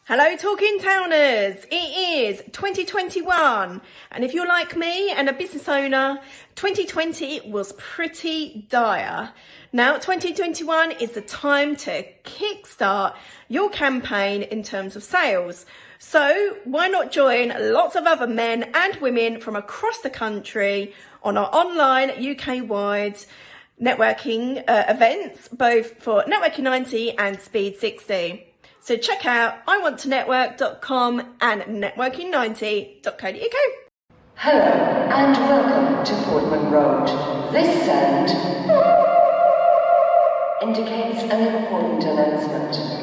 Hello Talking Towners, it is 2021 and if you're like me and a business owner, 2020 was pretty dire. Now 2021 is the time to kickstart your campaign in terms of sales. So why not join lots of other men and women from across the country on our online UK-wide networking events, both for Networking 90 and Speed 60. So check out iwanttonetwork.com and networking90.co.uk. Hello and welcome to Portman Road. This sound indicates an important announcement.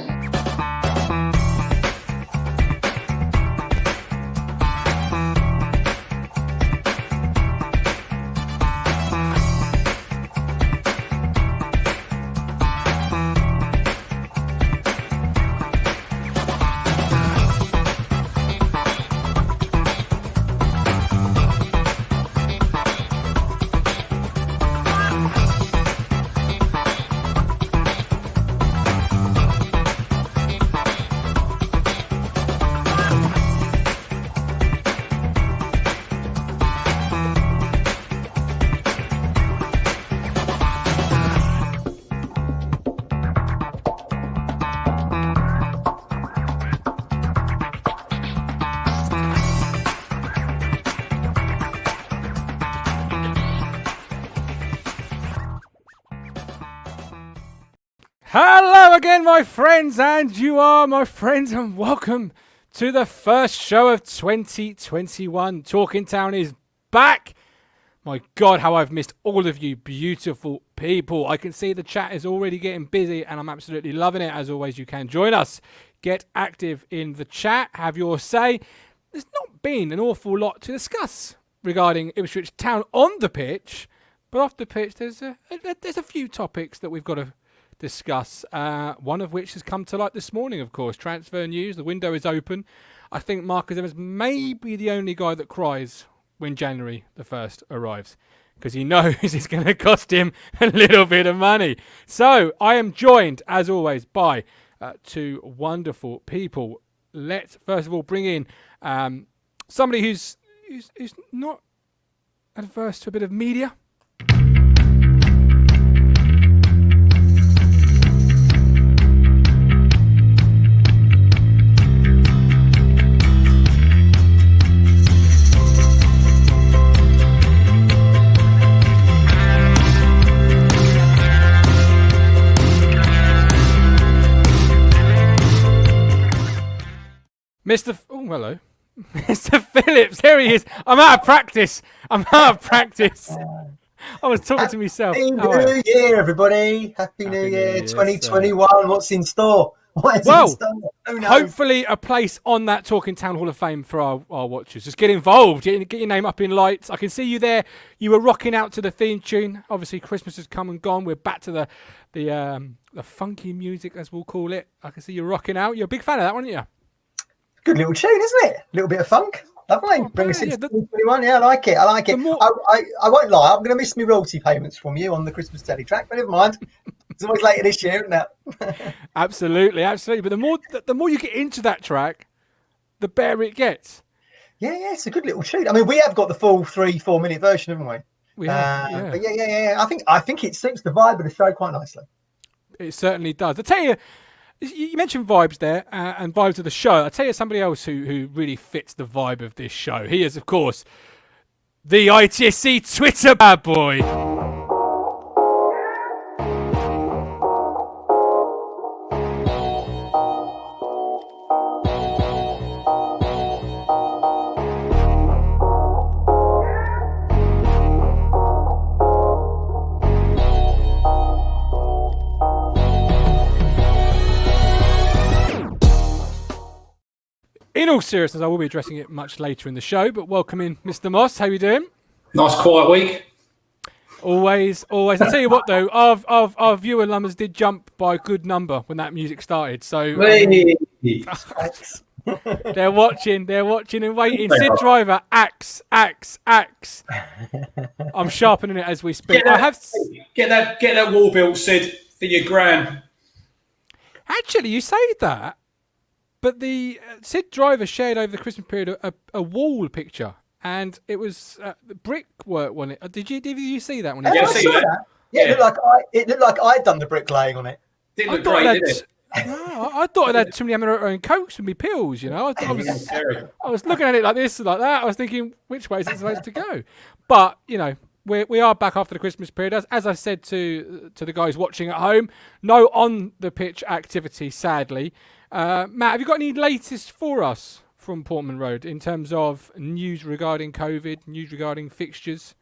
Hello again, my friends, and you are my friends, and welcome to the first show of 2021. Talking Town is back. My God, how I've missed all of you beautiful people. I can see the chat is already getting busy, and I'm absolutely loving it. As always, you can join us. Get active in the chat. Have your say. There's not been an awful lot to discuss regarding IPSWICH Town on the pitch, but off the pitch, there's a few topics that we've got to discuss, one of which has come to light this morning, of course. Transfer news, the window is open. I think Marcus Evans may be the only guy that cries when January the 1st arrives, because he knows it's going to cost him a little bit of money. So I am joined, as always, by two wonderful people. Let's first of all bring in somebody who's not adverse to a bit of media. Hello. Mr. Phillips, here he is. I'm out of practice. I was talking to myself. Happy New Year, everybody. Happy New Year 2021. Yes, what's in store? In store? Hopefully a place on that Talking Town Hall of Fame for our watchers. Just get involved. Get your name up in lights. I can see you there. You were rocking out to the theme tune. Obviously, Christmas has come and gone. We're back to the funky music, as we'll call it. I can see you rocking out. You're a big fan of that, weren't you? Good little tune, isn't it? A little bit of funk. Lovely. Bring us into 2021. Yeah, I like it. I won't lie. I'm going to miss my royalty payments from you on the Christmas telly track, but never mind. It's always later this year, isn't it? Absolutely. But the more you get into that track, the better it gets. Yeah, it's a good little tune. I mean, we have got the full 3-4 minute version, haven't we? We have, But yeah. I think it suits the vibe of the show quite nicely. It certainly does. I tell you. You mentioned vibes there and vibes of the show. I'll tell you somebody else who really fits the vibe of this show. He is, of course, the ITFC Twitter bad boy. In all seriousness, I will be addressing it much later in the show, but welcome in, Mr. Moss. How are you doing? Nice quiet week. Always. I tell you what, though, our viewer numbers did jump by a good number when that music started. So they're watching and waiting. Sid Driver, axe. I'm sharpening it as we speak. Get that wall built, Sid, for your gran. Actually, you say that. But the Sid Driver shared over the Christmas period a wall picture, and it was brickwork on it. Did you see that one? Yeah, I see that. Yeah, it looked like I'd done the bricklaying on it. Didn't look great, did it? No, I thought it had too many American Cokes with me pills, you know. I was looking at it like this, like that. I was thinking, which way is it supposed to go? But, you know, we are back after the Christmas period. As I said to the guys watching at home, no on-the-pitch activity, sadly. Matt, have you got any latest for us from Portman Road in terms of news regarding COVID, news regarding fixtures?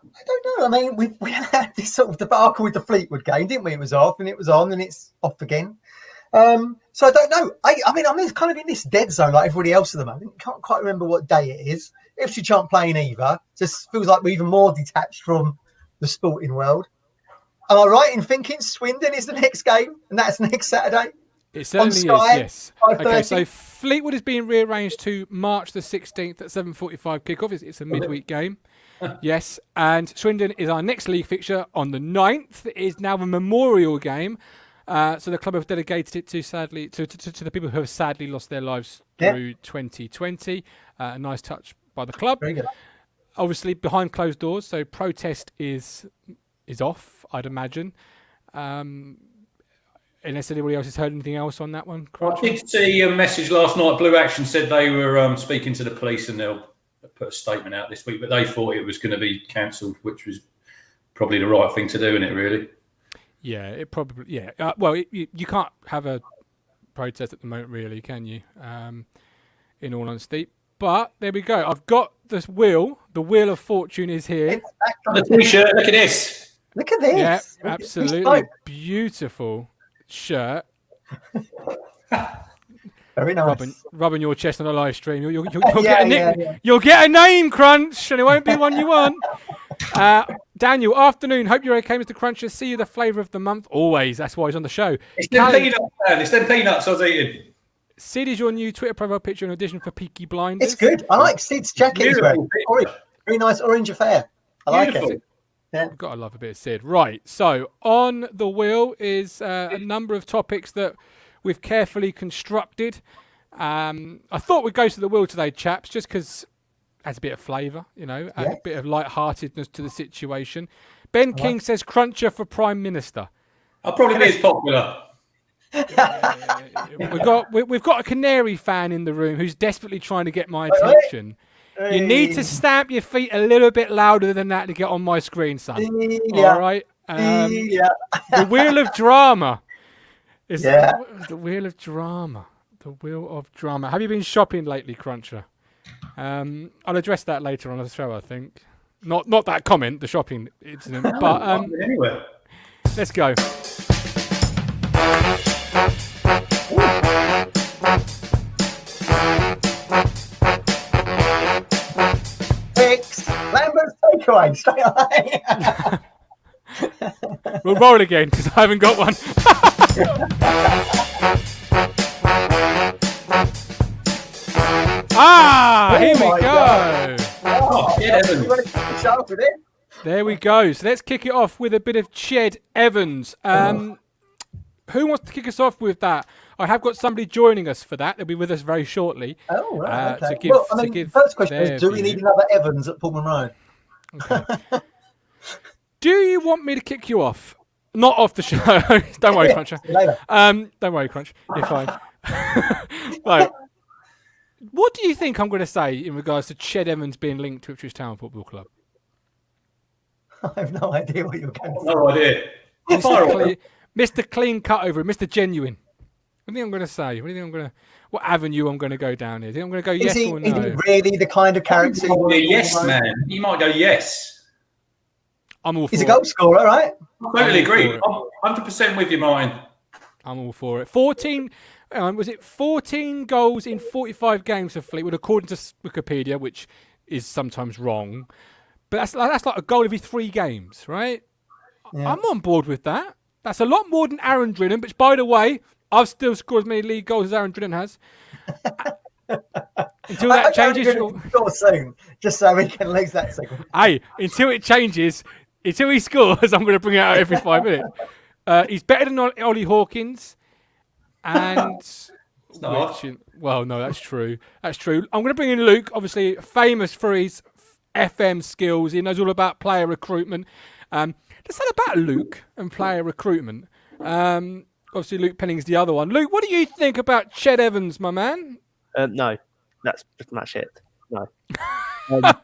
I don't know. I mean, we had this sort of debacle with the Fleetwood game, didn't we? It was off, and it was on, and it's off again. So I don't know. I mean, I'm kind of in this dead zone like everybody else at the moment. Can't quite remember what day it is. Ipswich aren't playing either. Just feels like we're even more detached from the sporting world. Am I right in thinking Swindon is the next game, and that's next Saturday? It certainly is, yes. Okay, so Fleetwood is being rearranged to March the 16th at 7:45 kickoff. It's a midweek game. Yes, and Swindon is our next league fixture on the 9th. It is now a memorial game. So the club have dedicated it to the people who have sadly lost their lives through 2020. A nice touch by the club. Very good. Obviously behind closed doors, so protest is off, I'd imagine. Unless anybody else has heard anything else on that one. I did see a message last night. Blue Action said they were speaking to the police and they'll put a statement out this week, but they thought it was going to be cancelled, which was probably the right thing to do, isn't it, really? Yeah, it probably, yeah. Well, you can't have a protest at the moment, really, can you? In all honesty. But there we go. I've got this wheel. The Wheel of Fortune is here. The T-shirt, look at this. Look at this. Yeah, absolutely. Beautiful shirt. Very nice. Rubbing your chest on a live stream. You'll get a name, Crunch, and it won't be one you want. Daniel, afternoon. Hope you're okay, Mr. Cruncher. See you the flavour of the month. Always. That's why he's on the show. It's them peanuts, man. It's them peanuts I was eating. Sid is your new Twitter profile picture in addition for Peaky Blinders. It's good. I like Sid's jacket as well. Orange. Very nice orange affair. I like it. Yeah. I've got to love a bit of Sid. Right. So on the wheel is a number of topics that we've carefully constructed. I thought we'd go to the wheel today, chaps, just because it has a bit of flavour, you know, a bit of light-heartedness to the situation. Ben King says Cruncher for Prime Minister. I'll probably be as popular. We've got a Canary fan in the room who's desperately trying to get my attention. Hey. You need to stamp your feet a little bit louder than that to get on my screen, son. All right. The Wheel of Drama. The Wheel of Drama. The Wheel of Drama. Have you been shopping lately, Cruncher? I'll address that later on the show, I think. Not that comment, the shopping incident, but anyway. Let's go. Lambert's takeaway straight away. We'll roll again because I haven't got one. Here we go. There we go. So let's kick it off with a bit of Ched Evans. Who wants to kick us off with that? I have got somebody joining us for that. They'll be with us very shortly. Oh, right. Okay. The first question is, do we need another Evans at Portman Road? Okay. Do you want me to kick you off? Not off the show. Don't worry, Cruncher. Don't worry, Crunch. You're fine. Right. What do you think I'm going to say in regards to Ched Evans being linked to Ipswich Town Football Club? I have no idea what you're going to say. No idea. Mr. Clean Cut over it, Mr. Genuine. What do you think I'm going to say? What avenue I'm going to go down here? Do you think I'm going to go yes or no? Is he really the kind of character? Yes, man. You might go yes. I'm all for it. He's a goal scorer, right? I totally agree. I'm 100% with you, Martin. I'm all for it. 14 goals in 45 games for Fleetwood, according to Wikipedia, which is sometimes wrong. But that's like a goal every 3 games, right? Yeah. I'm on board with that. That's a lot more than Aaron Drinnan, which, by the way, I've still scored as many league goals as Aaron Drinnan has. Until that changes. Score soon, just so we can lose that second. Hey, until it changes, until he scores, I'm going to bring it out every 5 minutes. He's better than Ollie Hawkins. And No. Well, no, that's true. That's true. I'm going to bring in Luke, obviously famous for his FM skills. He knows all about player recruitment. Let's say about Luke and player recruitment. Obviously, Luke Penning's the other one. Luke, what do you think about Ched Evans, my man? No, that's pretty much it. No. I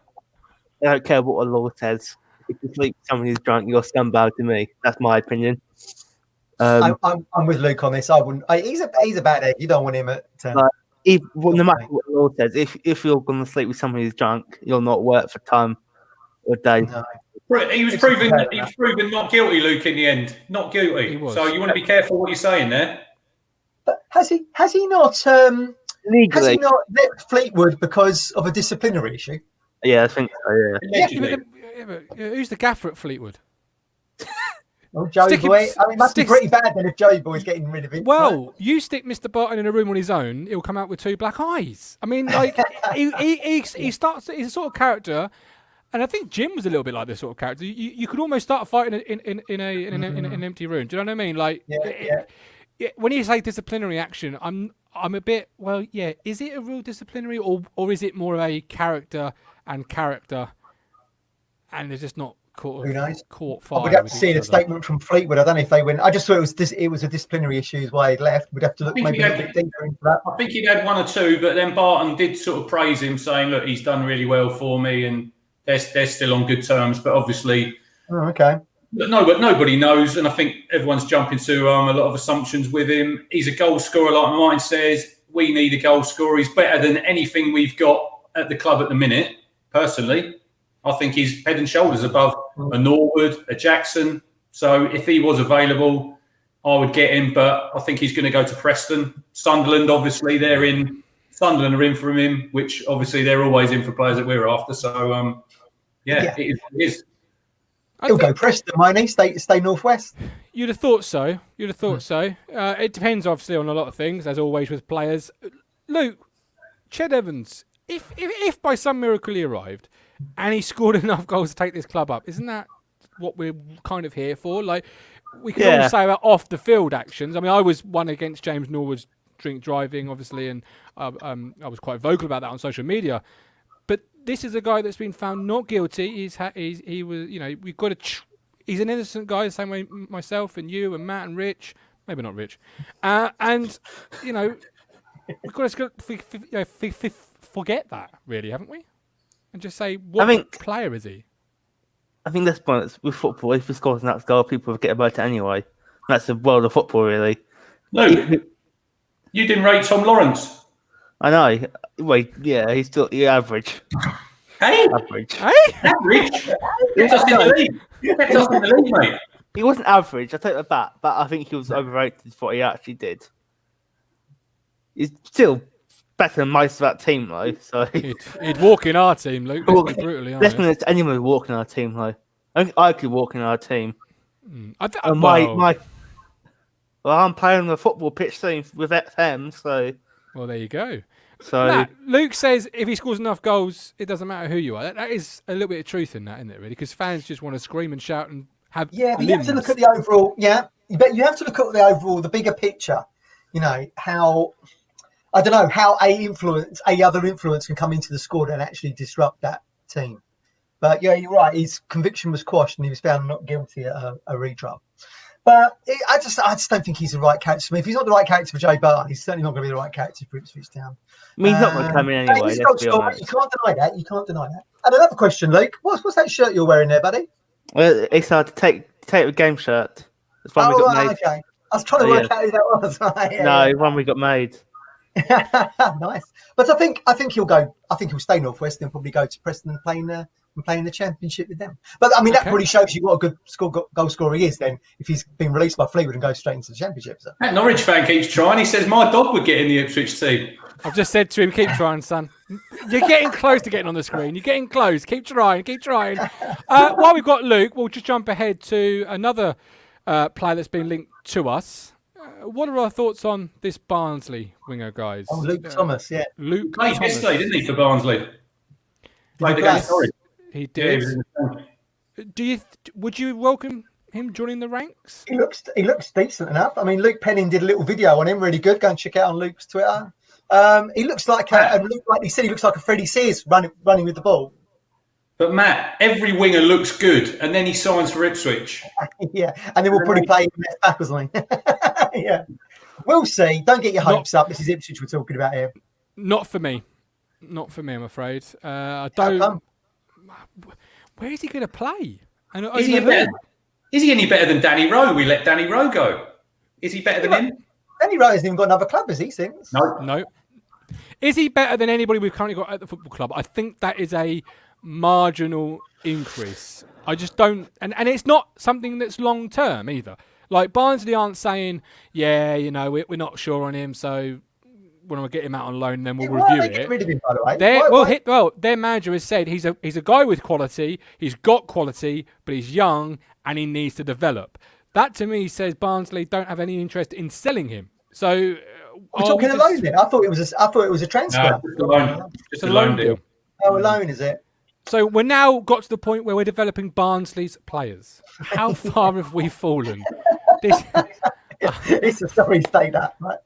don't care what a law says. If you sleep with someone who's drunk, you're a scumbag to me. That's my opinion. I'm with Luke on this. I wouldn't. He's a bad egg. You don't want him at. No matter what the law says, if you're going to sleep with someone who's drunk, you'll not work for time or day. No. He was proven not guilty, Luke, in the end. Not guilty. So you want to be careful what you're saying there. But has he not Legally. has he not let Fleetwood because of a disciplinary issue? Yeah, I think so, yeah. But who's the gaffer at Fleetwood? Oh, Joey Boy. I mean, it must be pretty bad then if Joey Boy's getting rid of him. Well, you stick Mr. Barton in a room on his own, he'll come out with two black eyes. I mean, like he starts. He's a sort of character, and I think Jim was a little bit like this sort of character. You could almost start a fight in an empty room. Do you know what I mean? Like, when you say disciplinary action, I'm a bit. Well, yeah. Is it a real disciplinary, or is it more of a character, and they're just not caught fire? We'd have to see the statement from Fleetwood. I don't know if they went. I just thought it was a disciplinary issue is why he left. We'd have to look maybe a bit deeper into that. I think he'd had one or two, but then Barton did sort of praise him, saying, "Look, he's done really well for me, and they're still on good terms." But obviously, but nobody knows, and I think everyone's jumping to a lot of assumptions with him. He's a goal scorer, like mine says. We need a goal scorer. He's better than anything we've got at the club at the minute. Personally, I think he's head and shoulders above a Norwood, a Jackson. So if he was available, I would get him. But I think he's going to go to Preston. Sunderland, obviously, Sunderland are in for him, which obviously they're always in for players that we're after. So, it is. He'll go Preston, won't he? Stay Northwest. You'd have thought so. It depends, obviously, on a lot of things, as always with players. Luke, Ched Evans, if by some miracle he arrived and he scored enough goals to take this club up, isn't that what we're kind of here for? Like, we can all say about off the field actions. I mean, I was one against James Norwood's drink driving, obviously, and I was quite vocal about that on social media. But this is a guy that's been found not guilty. He was, we've got to. He's an innocent guy, the same way myself and you and Matt and Rich, maybe not Rich, and we've got to forget that, really, haven't we? And just say, what player is he? I think this point with football, if he scores an next goal, people forget about it anyway. That's the world of football, really. No, you didn't rate Tom Lawrence. I know. Wait, yeah, he's still average. Hey? Average. Hey? Average? Kept us in the league, mate. He wasn't average, I take that back, but I think he was overrated for what he actually did. He's still better than most of that team, though. So he'd walk in our team, Luke. Let's be brutally honest. Less than anyone would walk in our team, though. I could walk in our team. I'm playing on the football pitch team with FM, so. Well, there you go. So Matt, Luke says if he scores enough goals, it doesn't matter who you are. That is a little bit of truth in that, isn't it? Really, because fans just want to scream and shout and have. Yeah, but you have to look at the overall. Yeah, but you have to look at the overall, the bigger picture. How a other influence can come into the squad and actually disrupt that team. But yeah, you're right. His conviction was quashed and he was found not guilty at a retrial. But I just don't think he's the right character for me. If he's not the right character for Joe Barton, he's certainly not going to be the right character for Ipswich Town. I mean, he's not going to come in anyway. You can't deny that. And another question, Luke. What's that shirt you're wearing there, buddy? Well, it's hard to take a game shirt. It's one we got made. Okay. I was trying to work out who that was. One we got made. Nice. But I think he'll go. I think he'll stay Northwest and probably go to Preston and play in the Championship with them. But I mean, that probably shows you what a good goal scorer he is. Then, if he's been released by Fleetwood and goes straight into the Championship. So. That Norwich fan keeps trying. He says my dog would get in the Ipswich team. I've just said to him, keep trying, son. You're getting close to getting on the screen. You're getting close. Keep trying. While we've got Luke, we'll just jump ahead to another player that's been linked to us. What are our thoughts on this Barnsley winger, guys? Oh, Luke Thomas, yeah. Luke played Thomas. yesterday, didn't he, for Barnsley? Played against Norwich. He did. Yeah, Would you welcome him joining the ranks? He looks decent enough. I mean, Luke Penning did a little video on him, really good. Go and check it out on Luke's Twitter. He looks like like he said, he looks like a Freddie Sears running with the ball. But Matt, every winger looks good, and then he signs for Ipswich. Yeah, and then we'll probably play him left back or something. Yeah, we'll see. Don't get your hopes up. This is Ipswich we're talking about here. Not for me. Not for me, I'm afraid. I don't. Where is he going to play? Is he any better than Danny Rowe? We let Danny Rowe go. Is he better than him? Danny Rowe hasn't even got another club, has he, since? No. Is he better than anybody we've currently got at the football club? I think that is a marginal increase. I just don't... And it's not something that's long-term either. Like, Barnsley aren't saying, yeah, we're not sure on him, so when we get him out on loan, then we'll review it. Get rid of him, by the way? Their manager has said he's a guy with quality, he's got quality, but he's young, and he needs to develop. That to me says Barnsley don't have any interest in selling him. So we're talking a loan then. I thought it was a transfer. No, just a loan deal. Oh, a loan, is it? So we're now got to the point where we're developing Barnsley's players. How far have we fallen? It's a sorry state that, right?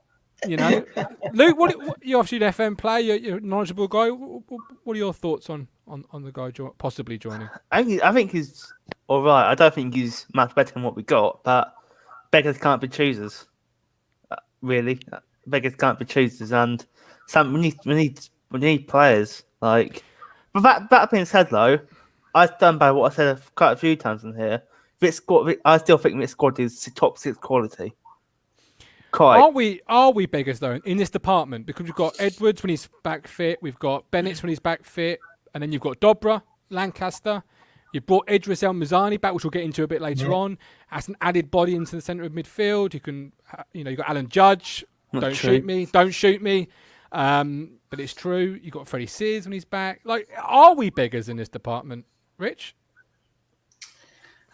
Luke, you're obviously an FM player. You're a knowledgeable guy. What are your thoughts on the guy possibly joining? I think he's all right. I don't think he's much better than what we got, but beggars can't be choosers. Really, beggars can't be choosers, and we need players. Like, but that being said, though, I stand by what I said quite a few times in here. I still think this squad is top 6 quality. Are we beggars though in this department? Because we've got Edwards when he's back fit, we've got Bennett when he's back fit, and then you've got Dobra, Lancaster. You've brought Idris El Mizani back, which we'll get into a bit later on, as an added body into the centre of midfield. You can, you've got Alan Judge. Don't shoot me. But it's true. You've got Freddie Sears when he's back. Like, are we beggars in this department, Rich?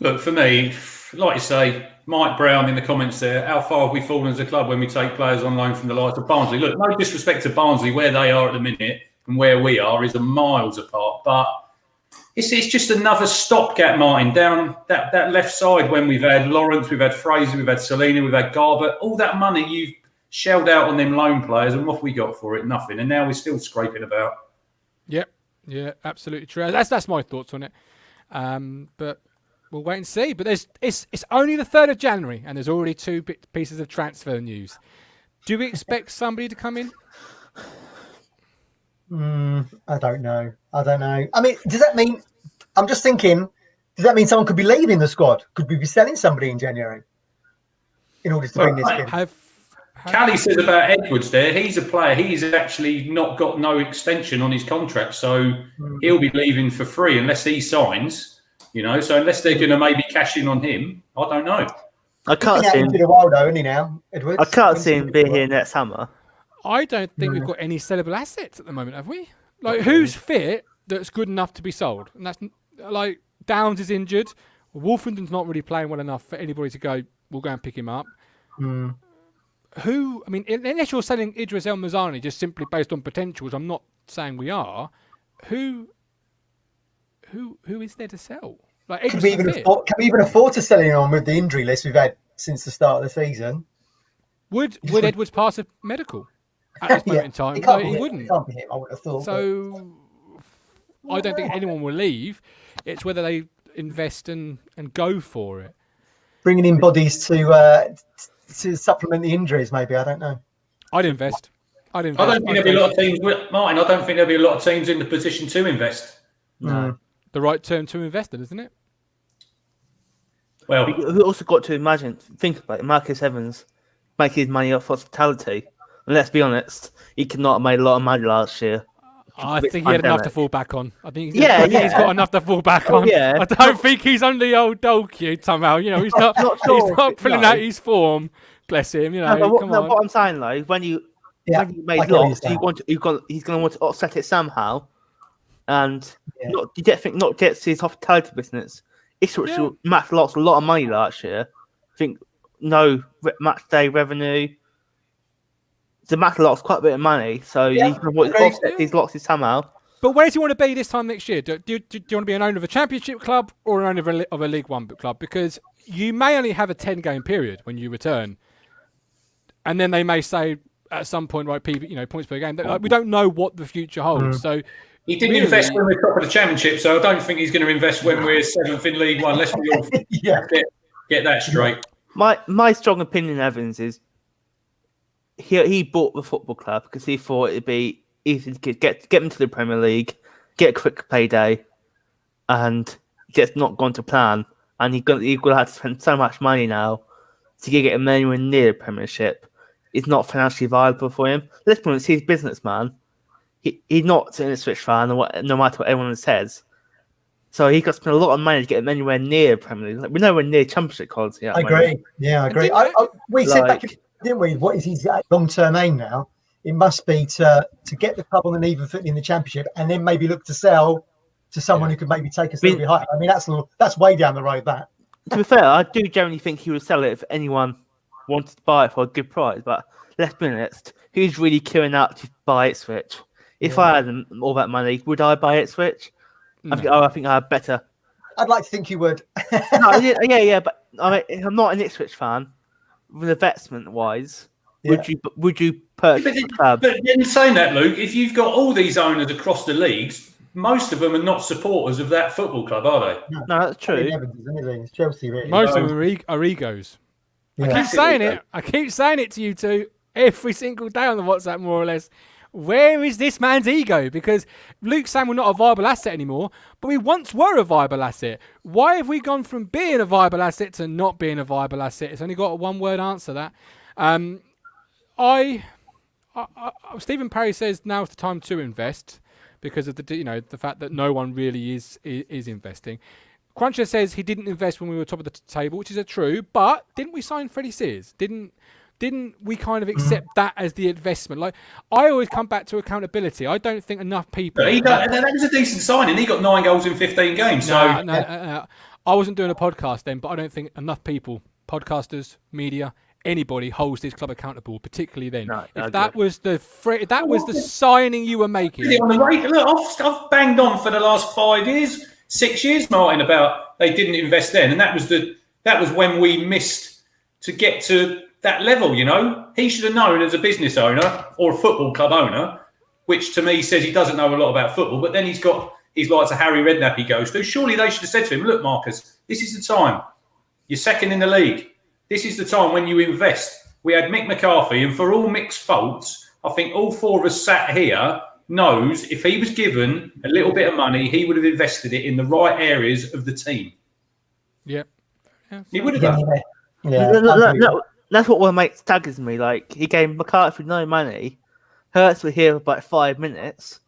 Look, for me, like you say, Mike Brown in the comments there, how far have we fallen as a club when we take players on loan from the likes of Barnsley? Look, no disrespect to Barnsley, where they are at the minute and where we are is miles apart. But it's just another stopgap, Martin, down that left side when we've had Lawrence, we've had Fraser, we've had Selina, we've had Garbutt. All that money you've shelled out on them loan players, and what have we got for it? Nothing. And now we're still scraping about. Yep. Yeah, absolutely true. That's my thoughts on it. But we'll wait and see. But it's only the 3rd of January, and there's already 2 pieces of transfer news. Do we expect somebody to come in? I don't know. I mean, does that mean... I'm just thinking, does that mean someone could be leaving the squad? Could we be selling somebody in January in order to bring this in? Callie says about Edwards there, he's a player. He's actually not got no extension on his contract, so he'll be leaving for free unless he signs. So unless they're going to maybe cash in on him, I don't know. I can't see him. A while though, isn't he now, Edwards? I can't see him being here next summer. I don't think we've got any sellable assets at the moment, have we? Like, who's fit that's good enough to be sold? And that's like Downs is injured. Wolfenden's not really playing well enough for anybody to go, we'll go and pick him up. Who, I mean, unless you're selling Idris El Mizani just simply based on potentials, I'm not saying we are. Who is there to sell? Like, can we even afford to sell him on with the injury list we've had since the start of the season? Would Edwards pass a medical at this moment in time? He wouldn't. It can't be him, I would have thought. So I don't think anyone will leave. It's whether they invest and go for it. Bringing in bodies to supplement the injuries, maybe. I don't know. I'd invest. I don't think there'll be a lot of teams, Martin. I don't think there'll be a lot of teams in the position to invest. No, the right term to invest in, isn't it? Well, we also got to think about it. Marcus Evans making his money off hospitality, and let's be honest, he could not have made a lot of money last year. I think he had enough to fall back on. I think he's got enough to fall back on. Yeah. I don't think he's on the old dog cute somehow. He's not filling out his form. Bless him. What I'm saying though, when you made lots, he's going to want to offset it somehow, and not get to his hospitality business. Ipswich match lots a lot of money last year. I think no match day revenue. The match lost quite a bit of money, so he can offset his losses somehow. But where does he want to be this time next year? Do you want to be an owner of a championship club or an owner of a League One club? Because you may only have a 10-game period when you return, and then they may say at some point, right, points per game. We don't know what the future holds. So he didn't invest when we're top of the championship, so I don't think he's going to invest when we're 7th in League One. Let's be all get that straight. My strong opinion, Evans, is he bought the football club because he thought it'd be easy to get them to the Premier League, get a quick payday, and just not gone to plan. And he's going to have to spend so much money now to get him anywhere near the Premiership. It's not financially viable for him. Let's be honest, he's a businessman. He's not an Ipswich fan, no matter what everyone says. So he got to spend a lot of money to get him anywhere near Premier League. We're nowhere near Championship quality. I agree. Yeah, I agree. We said back, didn't we? What is his long-term aim now? It must be to get the club on an even footing in the Championship, and then maybe look to sell to someone who could maybe take us a little bit higher. I mean, that's way down the road. That. To be fair, I do generally think he would sell it if anyone wanted to buy it for a good price. But let's be honest, who's really queuing up to buy Ipswich? If I had all that money, would I buy Ipswich? No. I think I had better. I'd like to think you would. Yeah, but I'm not an Ipswich fan. With investment-wise, would you purchase the club? But in saying that, Luke, if you've got all these owners across the leagues, most of them are not supporters of that football club, are they? No, that's true. It's Chelsea, really. Most of them are egos. Yeah. I keep saying it to you two every single day on the WhatsApp, more or less. Where is this man's ego? Because Luke saying we're not a viable asset anymore, but we once were a viable asset. Why have we gone from being a viable asset to not being a viable asset? It's only got a one-word answer, that. Stephen Parry says now's the time to invest because of the fact that no one really is investing. Cruncher says he didn't invest when we were top of the table, which is true, but didn't we sign Freddie Sears? Didn't we kind of accept that as the investment? Like, I always come back to accountability. I don't think enough people... That was a decent signing. He got 9 goals in 15 games. So No. I wasn't doing a podcast then, but I don't think enough people, podcasters, media, anybody holds this club accountable, particularly then. If that was the signing you were making... Look, I've banged on for the last 5 years, 6 years, Martin, about they didn't invest then. And that was when we missed to get to... that level, he should have known as a business owner or a football club owner, which to me says he doesn't know a lot about football, but then he's like a Harry Redknapp he goes to. Surely they should have said to him, look, Marcus, this is the time. You're second in the league. This is the time when you invest. We had Mick McCarthy, and for all Mick's faults, I think all 4 of us sat here knows if he was given a little bit of money, he would have invested it in the right areas of the team. Yeah. He would have done. No. That's what makes staggers me. Like, he gave McCarthy no money, Hurts were here for about 5 minutes,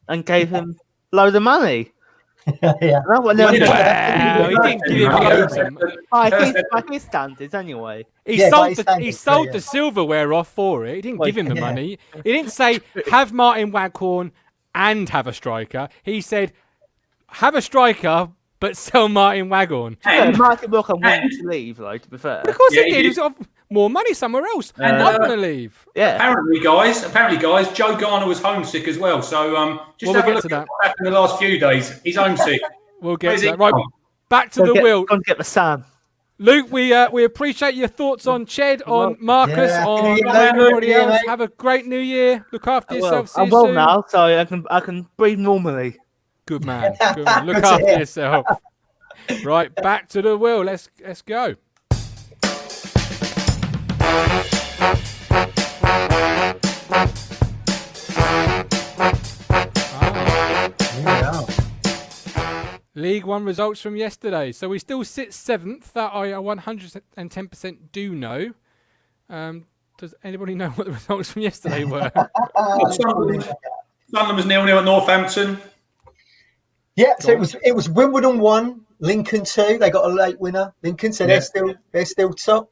and gave him loads of money. He didn't give him loads. By his standards, anyway. He sold the silverware off for it. He didn't give him the money. He didn't say, have Martin Waghorn and have a striker. He said, have a striker, but sell Martin Waghorn. Martin Waghorn wanted to leave, to be fair. Of course he did. He was got more money somewhere else. I'm not going to leave. Yeah. Apparently, guys, Joe Garner was homesick as well. So just have a look at what happened in the last few days. He's homesick. We'll get to that. Right, back to the wheel. Go and get the Sam. Luke, we appreciate your thoughts on Ched, on Marcus, on everybody else. Have a great New Year. Look after yourself. I'm well now, so I can breathe normally. Good man. Look after yourself. Right, back to the wheel. Let's go. League One results from yesterday. So we still sit 7th. That I 110% do know. Does anybody know what the results from yesterday were? Sunderland was 0-0 at Northampton. Yeah, so it was Wimbledon 1, Lincoln 2. They got a late winner. Lincoln, so they're still top.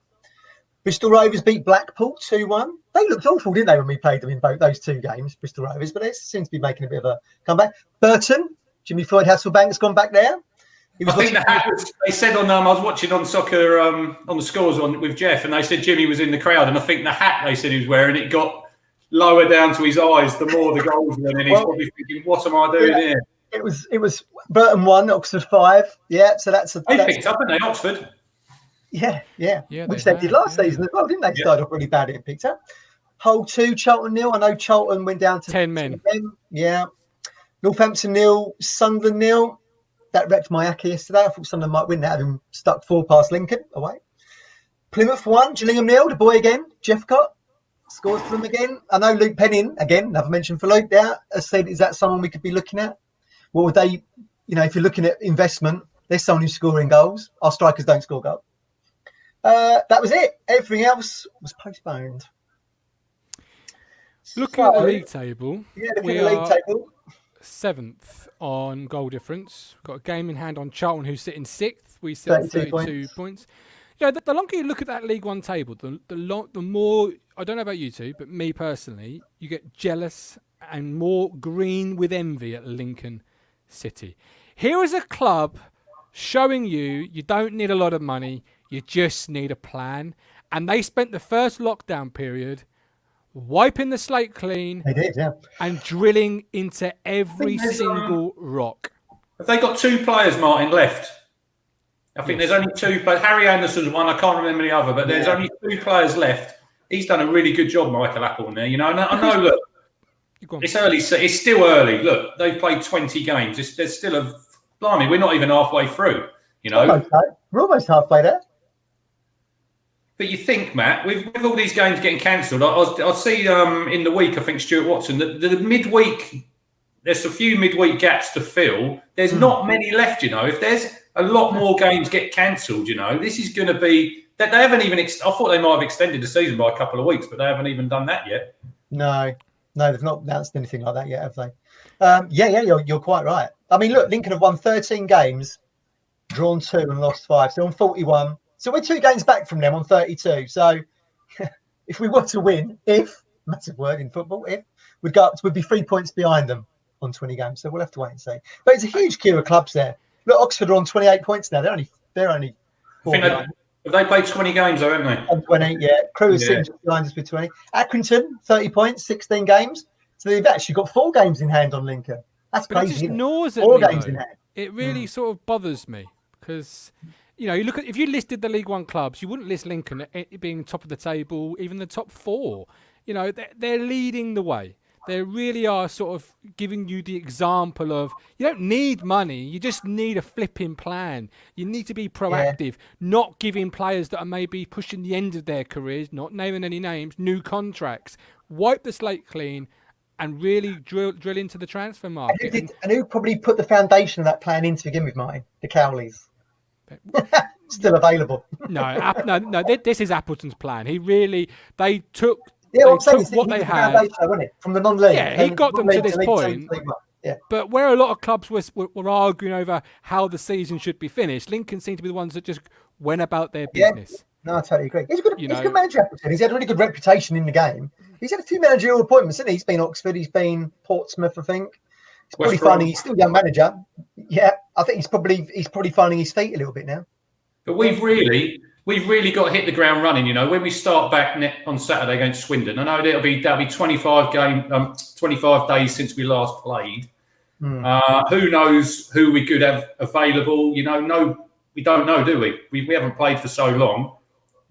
Bristol Rovers beat Blackpool 2-1. They looked awful, didn't they, when we played them in both those 2 games, Bristol Rovers? But they seem to be making a bit of a comeback. Burton, Jimmy Floyd Hasselbank's gone back there. I think they said on I was watching on soccer on the scores with Jeff, and they said Jimmy was in the crowd, and I think the hat they said he was wearing it got lower down to his eyes, the more the goals went in. He's probably thinking, what am I doing here? It was Burton 1, Oxford 5. Yeah, so that's picked up, haven't they, Oxford? Yeah. Which they did last season as well, didn't they? Started off really bad at picked up. Hull 2, Charlton 0. I know Charlton went down to 10 men. Yeah. Northampton 0, Sunderland 0. That wrecked my acca yesterday. I thought Sunderland might win that, having stuck 4 past Lincoln away. Plymouth 1, Gillingham 0. The boy again, Jeffcott, scores for them again. I know Luke Penning, again, another mention for Luke there, has said, is that someone we could be looking at? What would they, if you're looking at investment, there's someone who's scoring goals. Our strikers don't score goals. That was it. Everything else was postponed. Looking at the league table, we are 7th on goal difference. Got a game in hand on Charlton, who's sitting 6th. We sit on 32 points. The longer you look at that League One table, the more, I don't know about you two, but me personally, you get jealous and more green with envy at Lincoln City. Here is a club showing you don't need a lot of money, you just need a plan. And they spent the first lockdown period wiping the slate clean. They did, yeah. And drilling into every single rock. Have they got 2 players, Martin, left? I think there's only 2 players. Harry Anderson's one. I can't remember the other, but there's only 2 players left. He's done a really good job, Michael Apple, there. I know, look, it's early. It's still early. Look, they've played 20 games. There's still blimey, we're not even halfway through, We're almost halfway there. But you think, Matt, with all these games getting cancelled, I'll see in the week, I think, Stuart Watson, the midweek, there's a few midweek gaps to fill. There's not many left, If there's a lot more games get cancelled, this is going to be... They haven't even... I thought they might have extended the season by a couple of weeks, but they haven't even done that yet. No, they've not announced anything like that yet, have they? You're quite right. I mean, look, Lincoln have won 13 games, drawn 2 and lost 5. So on 41... So we're 2 games back from them on 32. So if we were to win, massive word in football, we'd be 3 points behind them on 20 games. So we'll have to wait and see. But it's a huge queue of clubs there. Look, Oxford are on 28 points now. They're only 4 have they played 20 games though, haven't they? On 20, yeah. Crewe is just behind us with 20. Accrington, 30 points, 16 games. So they've actually got 4 games in hand on Lincoln. That's crazy. It just gnaws at 4 me, games in hand. It really sort of bothers me because... you look at, if you listed the League One clubs, you wouldn't list Lincoln at being top of the table, even the top 4. They're leading the way. They really are sort of giving you the example of you don't need money, you just need a flipping plan. You need to be proactive, not giving players that are maybe pushing the end of their careers, not naming any names, new contracts. Wipe the slate clean and really drill into the transfer market. And who probably put the foundation of that plan in to begin with, Martin? The Cowleys. Still available. No. This is Appleton's plan. They took what they had from the non-league. Yeah, he got them to this point. Yeah. But where a lot of clubs were arguing over how the season should be finished, Lincoln seemed to be the ones that just went about their business. No, I totally agree. He's a good manager, Appleton. He's had a really good reputation in the game. He's had a few managerial appointments, hasn't he? He's been Oxford, he's been Portsmouth, I think. He's probably finding he's still a young manager. Yeah, I think he's probably finding his feet a little bit now. But we've really got to hit the ground running. When we start back on Saturday against Swindon, I know that'll be 25 days since we last played. Who knows who we could have available? We don't know, do we? We haven't played for so long.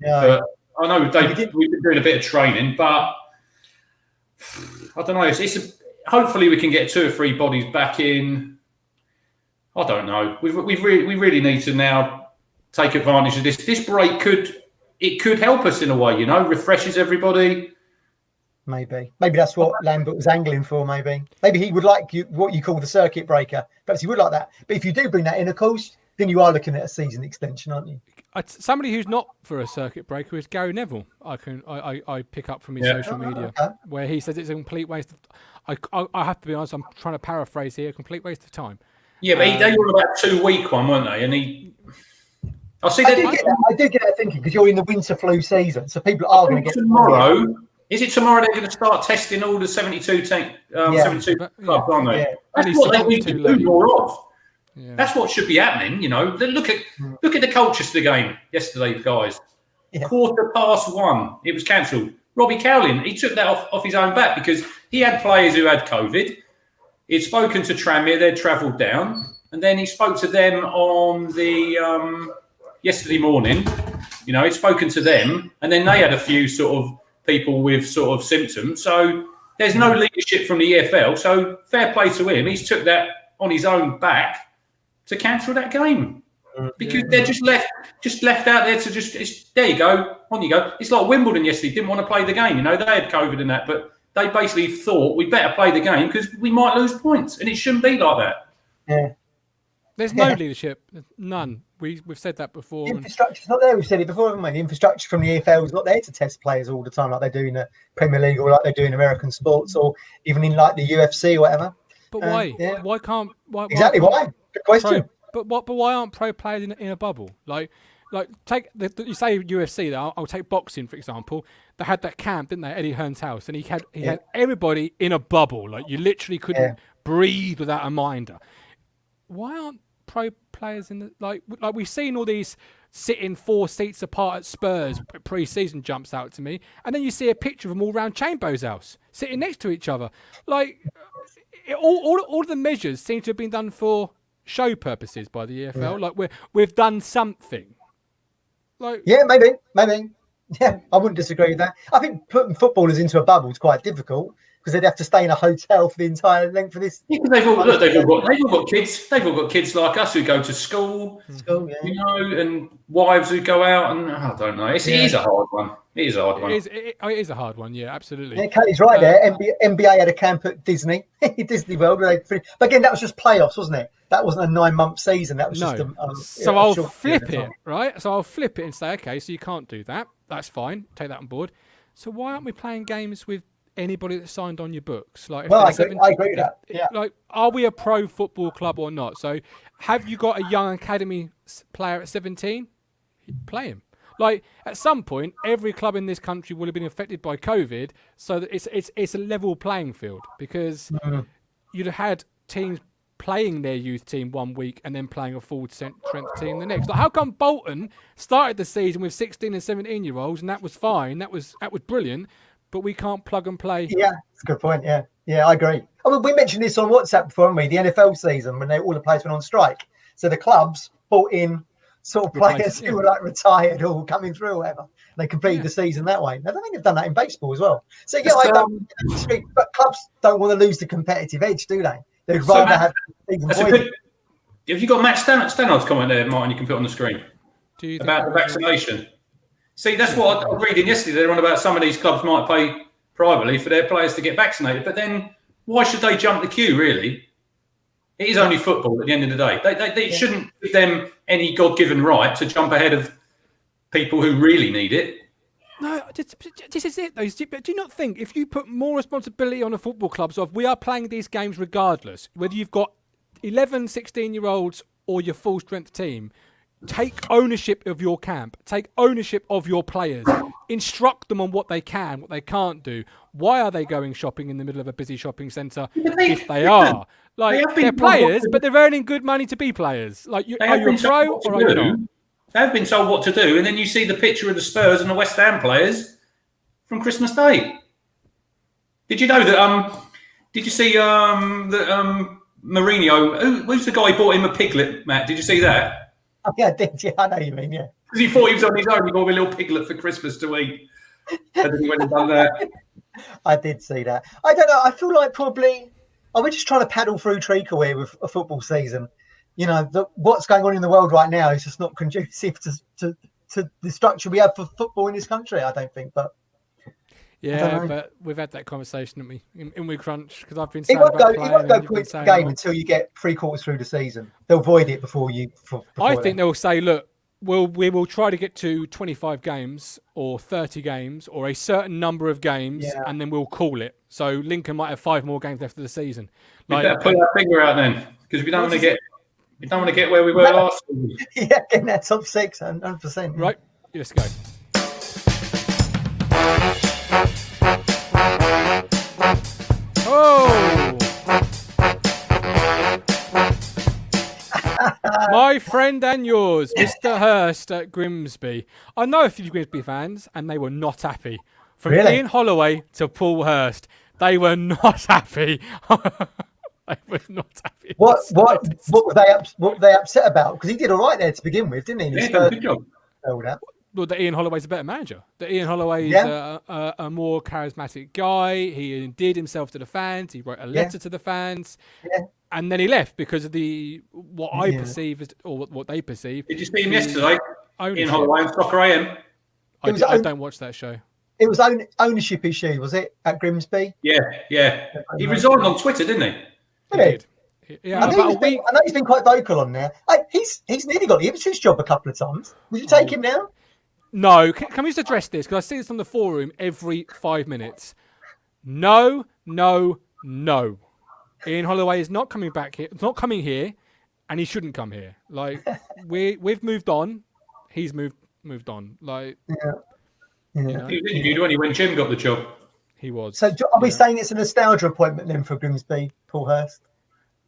Yeah. I know we've been doing a bit of training, but I don't know. Hopefully we can get 2 or 3 bodies back in. I don't know. We really need to now take advantage of this. This break could help us in a way, refreshes everybody. Maybe that's what Lambert was angling for. Maybe he would like what you call the circuit breaker. Perhaps he would like that. But if you do bring that in, of course, then you are looking at a season extension, aren't you? Somebody who's not for a circuit breaker is Gary Neville. I pick up from his social media where he says it's a complete waste of. I have to be honest. I'm trying to paraphrase here. A complete waste of time. Yeah, but they were about 2-week one, weren't they? And I do get that thinking because you're in the winter flu season, so people are going to get tomorrow. Is it tomorrow they're going to start testing all the 72 clubs, aren't they? Yeah. That's what they need to do more of. Yeah. That's what should be happening. Look at the Colchester game yesterday, guys. Yeah. 1:15. It was cancelled. Robbie Cowling, he took that off his own back because he had players who had COVID. He'd spoken to Tranmere, they'd travelled down, and then he spoke to them on the yesterday morning. You know, he'd spoken to them, and then they had a few sort of people with sort of symptoms. So there's no leadership from the EFL. So fair play to him. He's took that on his own back to cancel that game because they're just left out there to there you go, on you go. It's like Wimbledon yesterday, didn't want to play the game. You know, they had COVID and that, but they basically thought we better play the game because we might lose points, and it shouldn't be like that. Yeah. There's no leadership, none. We've said that before. The infrastructure's not there. We've said it before, haven't we? The infrastructure from the EFL is not there to test players all the time, like they do in the Premier League or like they do in American sports, or even in like the UFC or whatever. But why? Yeah. Why can't? Why Good question. But why aren't pro players in a bubble? Like take you say UFC. Though I'll take boxing for example. They had that camp, didn't they? Eddie Hearn's house, and he had everybody in a bubble. Like you literally couldn't breathe without a minder. Why aren't pro players in the like we've seen all these sitting 4 seats apart at Spurs pre-season jumps out to me, and then you see a picture of them all round Chambo's house sitting next to each other. Like all of the measures seem to have been done for show purposes by the EFL. Like we've done something. Like maybe. Yeah, I wouldn't disagree with that. I think putting footballers into a bubble is quite difficult because they'd have to stay in a hotel for the entire length of this. Yeah, they've all got kids. They've all got kids like us who go to school. You know, and wives who go out, and I don't know. It is a hard one. It is a hard one. It is a hard one. Yeah, absolutely. Yeah, Kelly's right there. NBA had a camp at Disney World. But again, that was just playoffs, wasn't it? That wasn't a 9-month season. That was just so I'll flip it, right? So I'll flip it and say, okay, so you can't do that. That's fine. Take that on board. So why aren't we playing games with anybody that's signed on your books? Like, I agree with that. Yeah. Like, are we a pro football club or not? So, have you got a young academy player at 17? Play him. Like, at some point, every club in this country will have been affected by COVID, so that it's a level playing field because you'd have had teams playing their youth team 1 week and then playing a full strength team the next. Like, how come Bolton started the season with 16 and 17-year-olds and that was fine, that was brilliant, but we can't plug and play? Yeah, that's a good point. Yeah, I agree. I mean, we mentioned this on WhatsApp before, haven't we? The NFL season when all the players went on strike, so the clubs brought in sort of players who were like retired or coming through or whatever. They completed the season that way. I don't think they've done that in baseball as well. So but clubs don't want to lose the competitive edge, do they? They'd rather have season have you got Matt Stannard's comment there, Martin, you can put on the screen about the vaccination? See, that's what I was reading yesterday. They're on about some of these clubs might pay privately for their players to get vaccinated, but then why should they jump the queue, really? It is only football at the end of the day. They shouldn't give them any God-given right to jump ahead of people who really need it. No, this is it, though. But do you not think if you put more responsibility on the football clubs of we are playing these games regardless, whether you've got 11, 16-year-olds or your full-strength team, take ownership of your camp, take ownership of your players, instruct them on what they can, what they can't do. Why are they going shopping in the middle of a busy shopping centre if they are? Like, they're players, but they're earning good money to be players. Like, are you a pro or are you not? They've been told what to do, and then you see the picture of the Spurs and the West Ham players from Christmas Day. Did you know that? Did you see that Mourinho? Who's the guy who bought him a piglet, Matt? Did you see that? Oh, yeah, I did. Yeah, I know you mean. Yeah, because he thought he was on his own. He bought him a little piglet for Christmas to eat, and then he went and done that. I did see that. I don't know. I feel like probably we're just trying to paddle through treacle here with a football season. You know, what's going on in the world right now is just not conducive to the structure we have for football in this country, I don't think. But yeah, but we've had that conversation, haven't we, in We Crunch? Because I've been saying it won't go points per game until you get 3 quarters through the season. They'll void it before you. I think they'll say, look, we will try to get to 25 games or 30 games or a certain number of games, and then we'll call it. So Lincoln might have 5 more games left of the season. We better put our finger out then, because we don't want to get. We don't want to get where we were last week. Yeah, getting that top 6, 100%. Right, let's go. Oh! My friend and yours, Mr. Hurst at Grimsby. I know a few Grimsby fans, and they were not happy From Ian Holloway to Paul Hurst, they were not happy. They were not happy. What were they upset about? Because he did all right there to begin with, didn't he? Good job. Well, that Ian Holloway's a better manager. That Ian Holloway's a more charismatic guy. He endeared himself to the fans. He wrote a letter to the fans. Yeah. And then he left because of what I perceive as, or what they perceive. Did you see him yesterday? Ian Holloway on Soccer AM. I don't watch that show. It was ownership issue, was it, at Grimsby? Yeah. He resigned on Twitter, didn't he? He did. Yeah, I know he's been quite vocal on there. He's nearly got the Ipswich job a couple of times. Would you take him now? No. Can we just address this? Because I see this on the forum every 5 minutes. No. Ian Holloway is not coming back here. Not coming here, and he shouldn't come here. Like we've moved on. He's moved on. Like He was interviewed when he when Jim got the job. He was. So are we saying it's a nostalgia appointment then for Grimsby, Paul Hurst?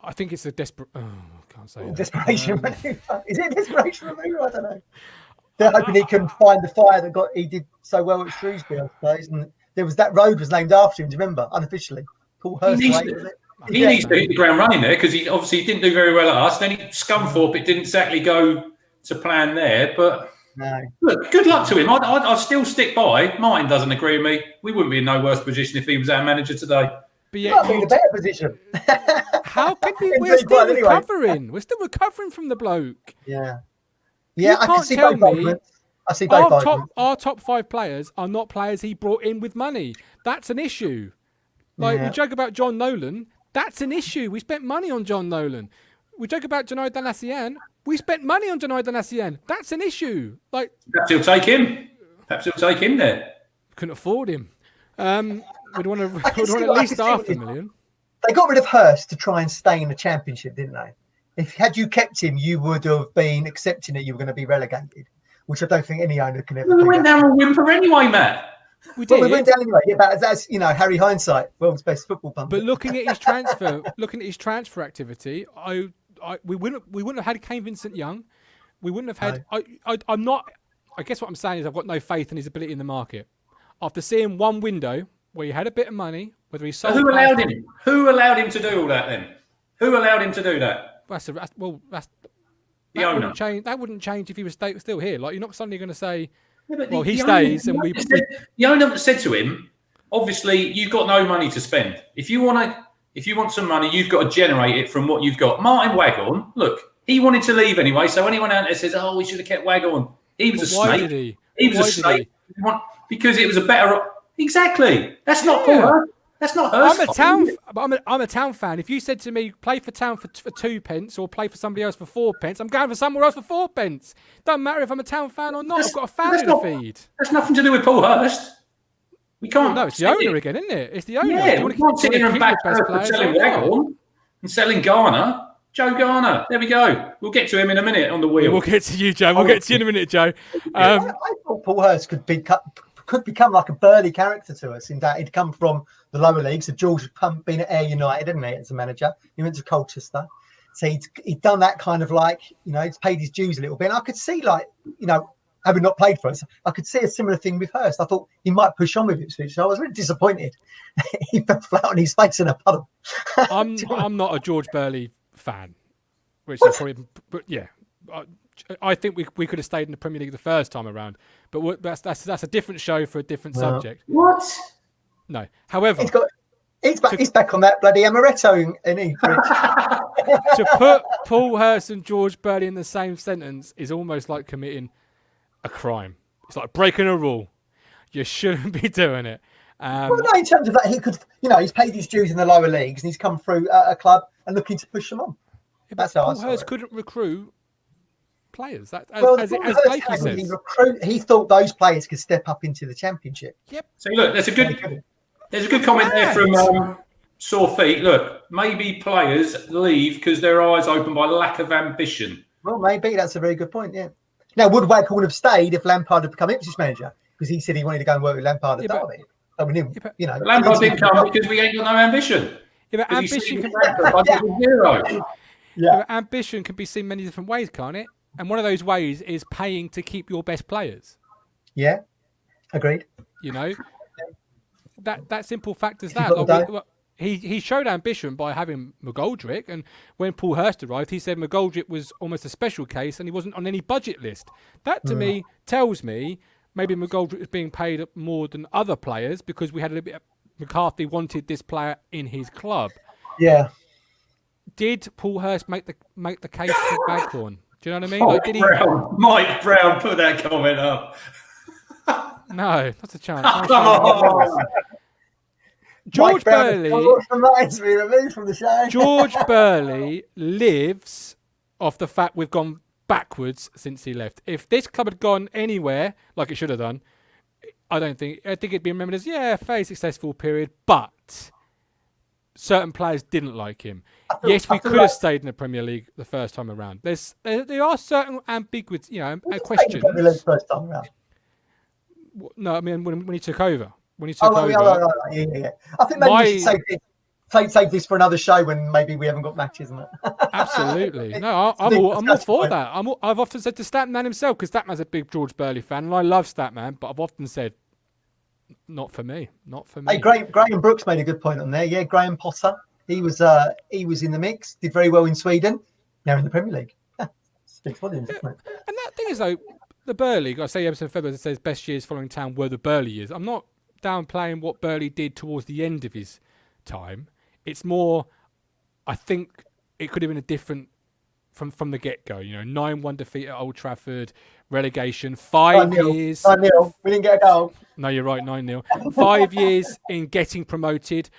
I think it's a desperate. Oh, I can't say that. Desperation maneuver. Is it a desperation maneuver? I don't know. They're hoping he can find the fire that he did so well at Shrewsbury, I suppose. And there was that road was named after him. Do you remember? Unofficially, Paul Hurst. He needs to hit the ground running there because he obviously didn't do very well at us. Then Scunthorpe, it didn't exactly go to plan there, but. No. Look, good luck to him. I'd still stick by. Martin doesn't agree with me. We wouldn't be in no worse position if he was our manager today. But yeah, might be in a better position. How can we? We're still recovering. We're still recovering from the bloke. Yeah. I can see both arguments. I see both arguments. Our top 5 players are not players he brought in with money. That's an issue. Like we joke about John Nolan. That's an issue. We spent money on John Nolan. We joke about Janai Danassian. We spent money on Janai Danassian. That's an issue. Like perhaps he'll take him. Perhaps he'll take him there. Couldn't afford him. We'd want at least half a million. They got rid of Hurst to try and stay in the Championship, didn't they? Had you kept him, you would have been accepting that you were going to be relegated, which I don't think any owner can ever. We went down a whimper anyway, Matt. We did. We went down anyway. Yeah, but that's Harry Hindsight, world's best football pundit. But looking at his transfer activity, we wouldn't have had Kane Vincent-Young. We wouldn't have had. I'm not. I guess what I'm saying is I've got no faith in his ability in the market. After seeing one window where he had a bit of money, whether he sold. Who allowed him? Who allowed him to do all that then? Who allowed him to do that? That's the owner. That wouldn't change if he was still here. Like you're not suddenly going to say, he stays, and we. The owner said to him, obviously you've got no money to spend. If you want some money, you've got to generate it from what you've got. Martin Waghorn, look, he wanted to leave anyway. So anyone out there says, "Oh, we should have kept Waghorn." He was a snake. Why did he? He was a snake. Because it was a better. Exactly. That's not Paul. That's not Hurst. I'm a Town fan. If you said to me, play for Town for 2 pence or play for somebody else for 4 pence, I'm going for somewhere else for 4 pence. Doesn't matter if I'm a Town fan or not. I've got a family feed. That's nothing to do with Paul Hurst. We can't. No, it's the owner again, isn't it? It's the owner. Yeah, we can't sit here and back Hurst for selling Waghorn and selling Garner. Joe Garner. There we go. We'll get to him in a minute on the wheel. We'll get to you, Joe. We'll get to you in a minute, Joe. I thought Paul Hurst could become like a Burley character to us in that he'd come from the lower leagues. So George had been at Ayr United, hadn't he, as a manager? He went to Colchester. So he'd done that kind of like, he's paid his dues a little bit. And I could see having not played for us, I could see a similar thing with Hurst. I thought he might push on with Ipswich. So I was really disappointed. He fell flat on his face in a puddle. I'm not a George Burley fan, which is probably, but yeah. I think we could have stayed in the Premier League the first time around, but that's a different show for a different subject. What? No. However, he's back on that bloody amaretto, isn't he? To put Paul Hurst and George Burley in the same sentence is almost like committing a crime. It's like breaking a rule. You shouldn't be doing it. Well, no, in terms of that, he could, he's paid his dues in the lower leagues and he's come through a club and looking to push them on. Yeah, that's how Paul Hurst couldn't recruit players. As Blakey says, he thought those players could step up into the Championship. Yep. So look, there's a good comment there from Sore Feet. Look, maybe players leave because their eyes open by lack of ambition. Well, maybe that's a very good point. Yeah. Now, would Waghorn have stayed if Lampard had become Ipswich manager? Because he said he wanted to go and work with Lampard at Derby. Lampard didn't come because we ain't got no ambition. Yeah, but ambition ambition can be seen many different ways, can't it? And one of those ways is paying to keep your best players. Yeah, agreed. that simple fact as that. He showed ambition by having McGoldrick, and when Paul Hurst arrived, he said McGoldrick was almost a special case and he wasn't on any budget list. That to me tells me maybe McGoldrick was being paid more than other players because we had a little bit. McCarthy wanted this player in his club. Yeah. Did Paul Hurst make the case for Baghorn? Do you know what I mean? Like, did Mike Brown put that comment up. No, not a chance. Come on. George Burley. Removed from the show. George Burley lives off the fact we've gone backwards since he left. If this club had gone anywhere like it should have done, I think it'd be remembered as a very successful period, but certain players didn't like him. Yes, we could have stayed in the Premier League the first time around. There are certain ambiguous, questions. First time around. No, I mean when he took over. When he took over. Yeah. I think maybe we should save this for another show when maybe we haven't got matches, isn't it? Absolutely. No, I'm all for that. I've often said to Statman himself, because Statman's a big George Burley fan, and I love Statman, but I've often said, not for me. Hey, Graham Brooks made a good point on there. Yeah, Graham Potter. He was in the mix, did very well in Sweden, now in the Premier League. Speaks volumes, doesn't it? And that thing is, though, the Burley, I say Emerson February says best years following Town were the Burley years. I'm not downplaying what Burley did towards the end of his time. It's more, I think it could have been a different from the get-go. 9-1 defeat at Old Trafford, relegation, 5 years. 9-0. We didn't get a goal. No, you're right, 9-0. 5 years in getting promoted.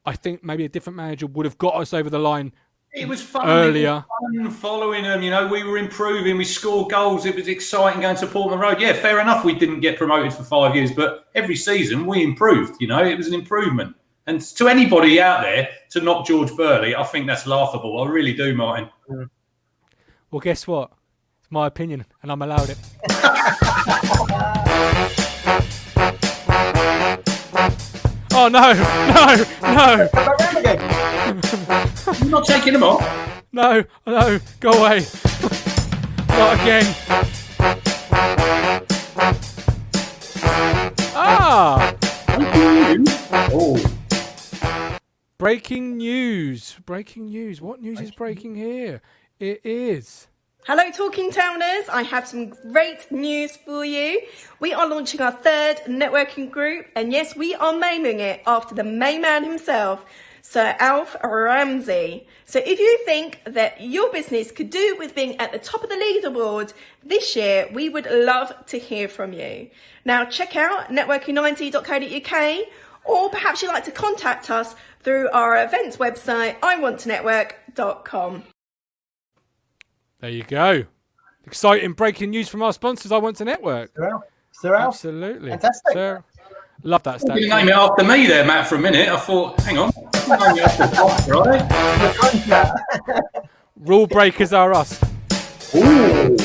I think maybe a different manager would have got us over the line. It was fun earlier. It was fun following them. We were improving. We scored goals. It was exciting going to Portman Road. Yeah, fair enough. We didn't get promoted for 5 years, but every season we improved. It was an improvement. And to anybody out there to knock George Burley, I think that's laughable. I really do, Martin. Well, guess what? It's my opinion, and I'm allowed it. Oh, no. You're not taking them off? No, go away. Not again. Oh. Breaking news. What news is breaking here? It is. Hello, Talking Towners. I have some great news for you. We are launching our third networking group, and yes, we are naming it after the main man himself, Sir Alf Ramsey. So if you think that your business could do with being at the top of the leaderboard this year, we would love to hear from you. Now check out networking90.co.uk, or perhaps you'd like to contact us through our events website, iwanttonetwork.com. There you go. Exciting breaking news from our sponsors, I Want to Network. Sir Alf. Absolutely. Fantastic. Sir, love that stat. You name it after me there, Matt, for a minute. I thought, hang on. Rule breakers are us. Ooh. You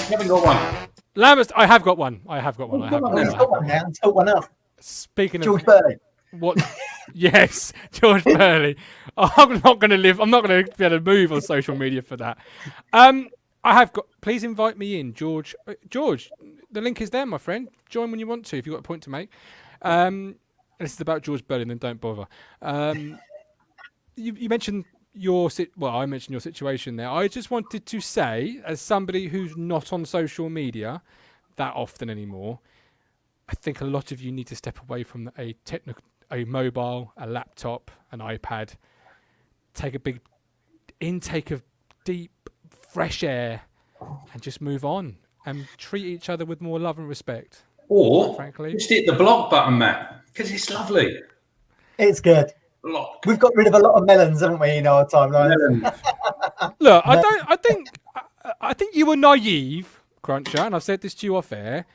haven't got one. Lambert, I have got one. He's got one now. Talk one up. Speaking George of Burley. What? Yes, George Burley. I'm not going to be able to move on social media for that. I have got. Please invite me in, George. George, the link is there, my friend. Join when you want to, if you've got a point to make. This is about George Burley, then don't bother. You mentioned I mentioned your situation there. I just wanted to say, as somebody who's not on social media that often anymore, I think a lot of you need to step away from a mobile, a laptop, an iPad, take a big intake of deep, fresh air, and just move on and treat each other with more love and respect. Or, frankly, just hit the block button, Matt, because it's lovely. It's good. Block. We've got rid of a lot of melons, haven't we, in our timeline? Look, I think you were naive, Cruncher, and I've said this to you off air.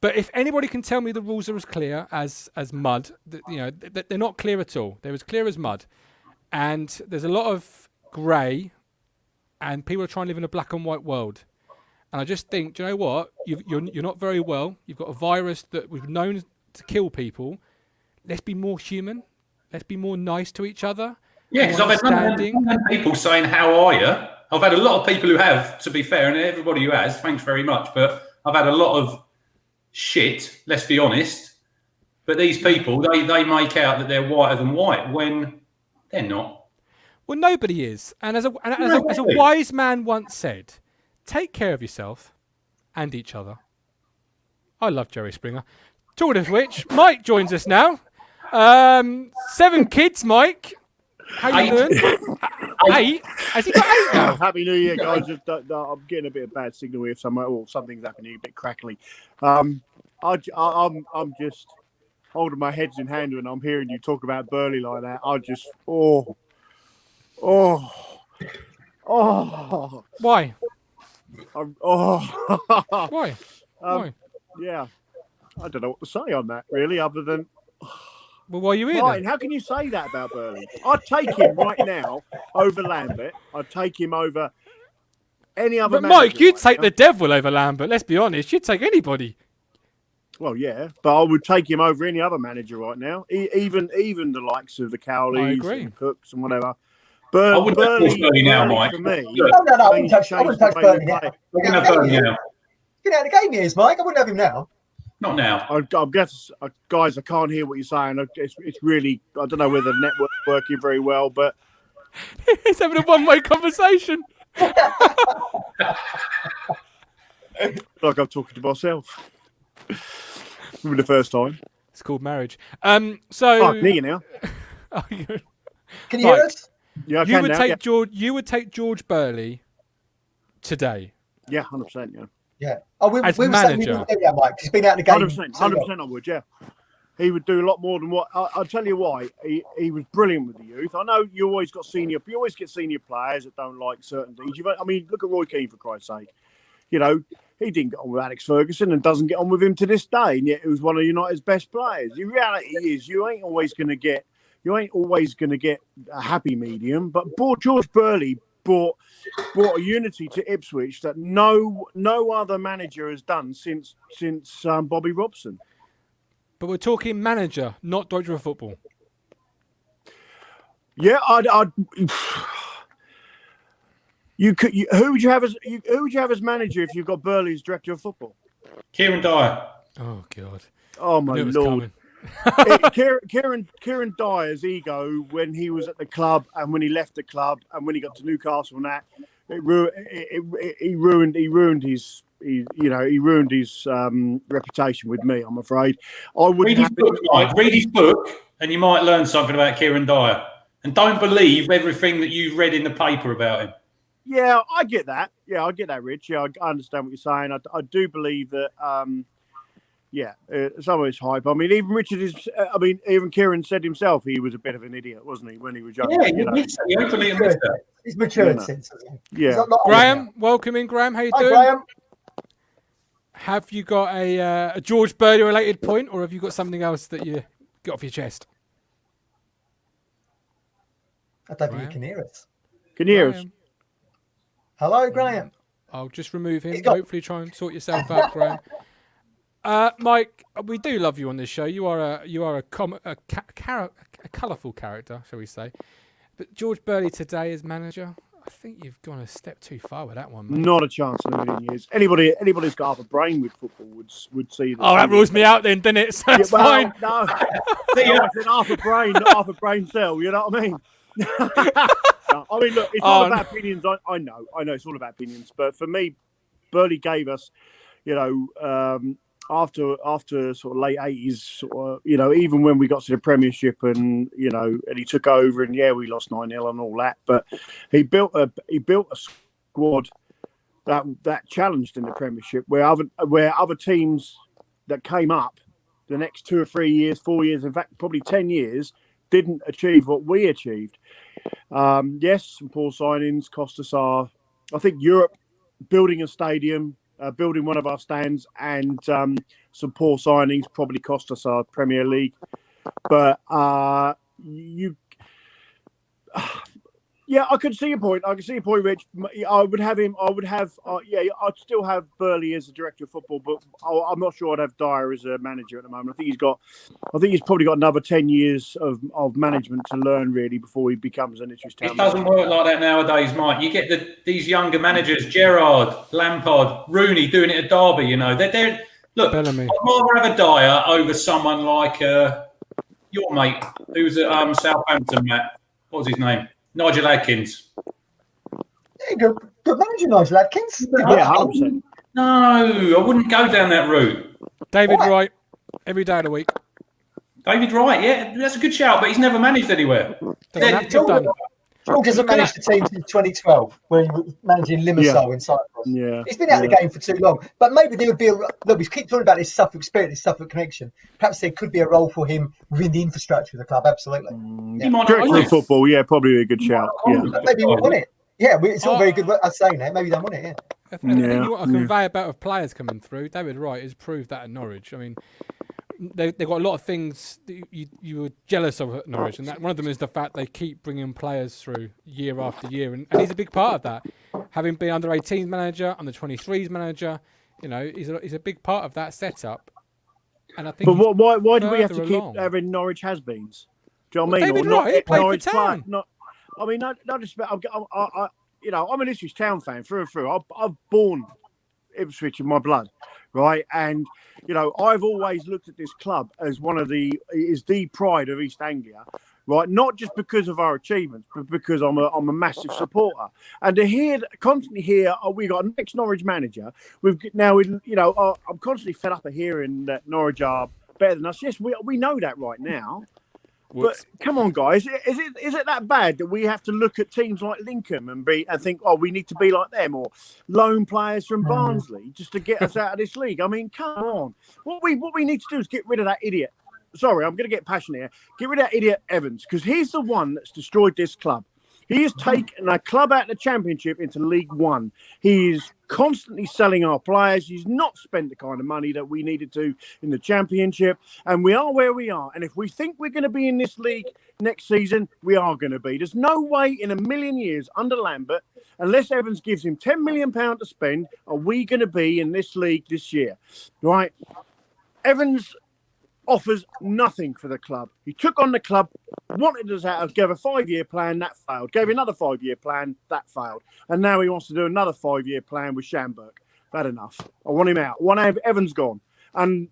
But if anybody can tell me the rules are as clear as mud, they're not clear at all. They're as clear as mud. And there's a lot of grey, and people are trying to live in a black and white world. And I just think, do you know what? You're not very well. You've got a virus that we've known to kill people. Let's be more human. Let's be more nice to each other. Yeah, because I've had people saying, how are you? I've had a lot of people who have, to be fair, and everybody who has, thanks very much. But I've had a lot of shit. Let's be honest. But these people, they make out that they're whiter than white when they're not. Well, nobody is. And as a wise man once said, take care of yourself and each other. I love Jerry Springer. Talking of which, Mike joins us now. 7 kids, Mike. How you doing? 8? Has he got 8 now? Happy New Year, guys. I'm getting a bit of bad signal here somewhere, or something's happening a bit crackly. I'm just holding my heads in hand when I'm hearing you talk about Burley like that. I just Why? Why? Why? Yeah, I don't know what to say on that really, other than. Well, why are you here? Martin, how can you say that about Burley? I'd take him right now over Lambert. I'd take him over any other. But Mike, you'd take the devil over Lambert. Let's be honest. You'd take anybody. Well, yeah, but I would take him over any other manager right now, even the likes of the Cowleys and the Cooks and whatever. I wouldn't touch Burley now, Mike. For me, No, I wouldn't touch Burley now. Get out of the game, he is, Mike. I wouldn't have him now. Not now. I guess, guys, I can't hear what you're saying. It's really, I don't know whether the network's working very well, but he's having a one-way conversation. Like I'm talking to myself. For the first time. It's called marriage. So I can hear you now. Can you hear us? Yeah, I you can would now, take yeah. George. You would take George Burley today. Yeah, 100%. Yeah. Yeah. Oh, we As were saying we manager. would do that, Mike. He's been out of the game. 100%, I would. Yeah. He would do a lot more than what. I'll tell you why. He was brilliant with the youth. I know you always get senior players that don't like certain things. I mean, look at Roy Keane, for Christ's sake. You know, he didn't get on with Alex Ferguson and doesn't get on with him to this day, and yet he was one of United's best players. The reality is, you ain't always going to get a happy medium. But George Burley brought a unity to Ipswich that no other manager has done since Bobby Robson. But we're talking manager, not director of football. Yeah, who would you have as manager if you've got Burley as director of football? Kieran Dyer. Oh God. Oh my Lord. Kieran Dyer's ego when he was at the club and when he left the club and when he got to Newcastle and that he ruined his reputation with me. I'm afraid. I wouldn't read his book, and you might learn something about Kieran Dyer. And don't believe everything that you've read in the paper about him. Yeah, I get that. Yeah, I get that, Rich. Yeah, I understand what you're saying. I do believe that. Some of it's hype. I mean, even Kieran said himself he was a bit of an idiot, wasn't he, when he was young? Yeah, he openly admits that. He's matured since. Yeah. Graham, welcome in, Graham. How you doing? Graham. Have you got a George Burley related point, or have you got something else that you got off your chest? I don't think you can hear us. Can you hear us? Hello, Graham. I'll just remove him. Hopefully try and sort yourself out, Graham. Mike, we do love you on this show. You are a colourful character, shall we say? But George Burley today as manager, I think you've gone a step too far with that one, mate. Not a chance in a million years. Anybody who's got half a brain with football would see that. Oh, that rules me out then, doesn't it? So that's fine. No, I said half a brain, not half a brain cell. You know what I mean? I mean, look, it's all about opinions. I know it's all about opinions. But for me, Burley gave us, after sort of late 80s, even when we got to the Premiership and he took over and we lost 9-0 and all that, but he built a squad that challenged in the Premiership where other teams that came up the next 2 or 3 years, 4 years, in fact probably 10 years, didn't achieve what we achieved. Yes, some poor signings cost us I think Europe, building a stadium, building one of our stands, and some poor signings probably cost us our Premier League. But I could see your point. Rich. I'd still have Burley as the director of football, but I'm not sure I'd have Dyer as a manager at the moment. I think he's probably got another 10 years of management to learn really before he becomes an Ipswich Town. It doesn't work like that nowadays, Mike. You get these younger managers, Gerrard, Lampard, Rooney, doing it at Derby. Look, Bellamy. I'd rather have a Dyer over someone like your mate, who's at Southampton, Matt. What was his name? Nigel Adkins. Yeah, good manager, Nigel Adkins. Yeah, 100%. No, I wouldn't go down that route. David Wright, every day of the week. David Wright, yeah, that's a good shout, but he's never managed anywhere. Doesn't have to have done. George hasn't managed the team since 2012, when he was managing Limassol in Cyprus. Yeah. He's been out of the game for too long. But maybe there would be look, we keep talking about this Suffolk spirit, this Suffolk connection. Perhaps there could be a role for him within the infrastructure of the club, absolutely. He might not Director want of football, yeah, probably a good shout. Yeah. Maybe he won't want it. Yeah, it's all very good us saying that. Maybe they don't want it, yeah. I think you want a conveyor belt of players coming through. David Wright has proved that at Norwich. I mean, they've got a lot of things that you were jealous of at Norwich, and that one of them is the fact they keep bringing players through year after year, and he's a big part of that. Having been under 18s manager, under 23s manager, you know, he's a big part of that setup. And I think. But why do we have to keep having Norwich has-beens? Do you know what I mean? David Wright, he played Norwich for Town. I mean, not just. You know, I'm an Ipswich Town fan through and through. I've born Ipswich in my blood, right? And you know, I've always looked at this club as the pride of East Anglia, right? Not just because of our achievements, but because I'm a massive supporter. And to constantly hear, we got an ex-Norwich manager. I'm constantly fed up of hearing that Norwich are better than us. Yes, we know that right now. Whoops. But come on, guys, is it that bad that we have to look at teams like Lincoln and think, oh, we need to be like them, or loan players from Barnsley just to get us out of this league? I mean, come on. What we need to do is get rid of that idiot. Sorry, I'm going to get passionate here. Get rid of that idiot Evans, because he's the one that's destroyed this club. He has taken a club out of the Championship into League One. He is constantly selling our players. He's not spent the kind of money that we needed to in the Championship. And we are where we are. And if we think we're going to be in this league next season, we are going to be. There's no way in a million years under Lambert, unless Evans gives him £10 million to spend, are we going to be in this league this year. Right? Evans offers nothing for the club. He took on the club, wanted us out, gave a 5-year plan, that failed. Gave another 5-year plan, that failed. And now he wants to do another 5-year plan with Schamberg. Had enough. I want him out. I want Evans gone. And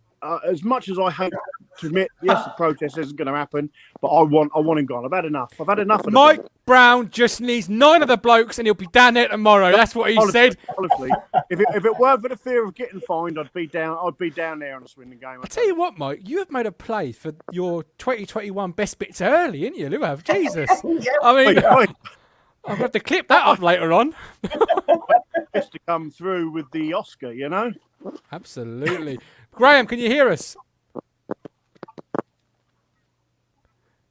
as much as I hate to admit, yes, the protest isn't going to happen, but I want him gone. I've had enough. I've had enough of Mike Brown just needs 9 of the blokes and he'll be down there tomorrow. That's what he said. Honestly, if it weren't for the fear of getting fined, I'd be down there on a swinging game. I tell you what, Mike, you have made a play for your 2021 best bits early, ain't you? You have. Jesus. I mean, I'll have to clip that up later on. Just to come through with the Oscar, you know? Absolutely. Graham, can you hear us?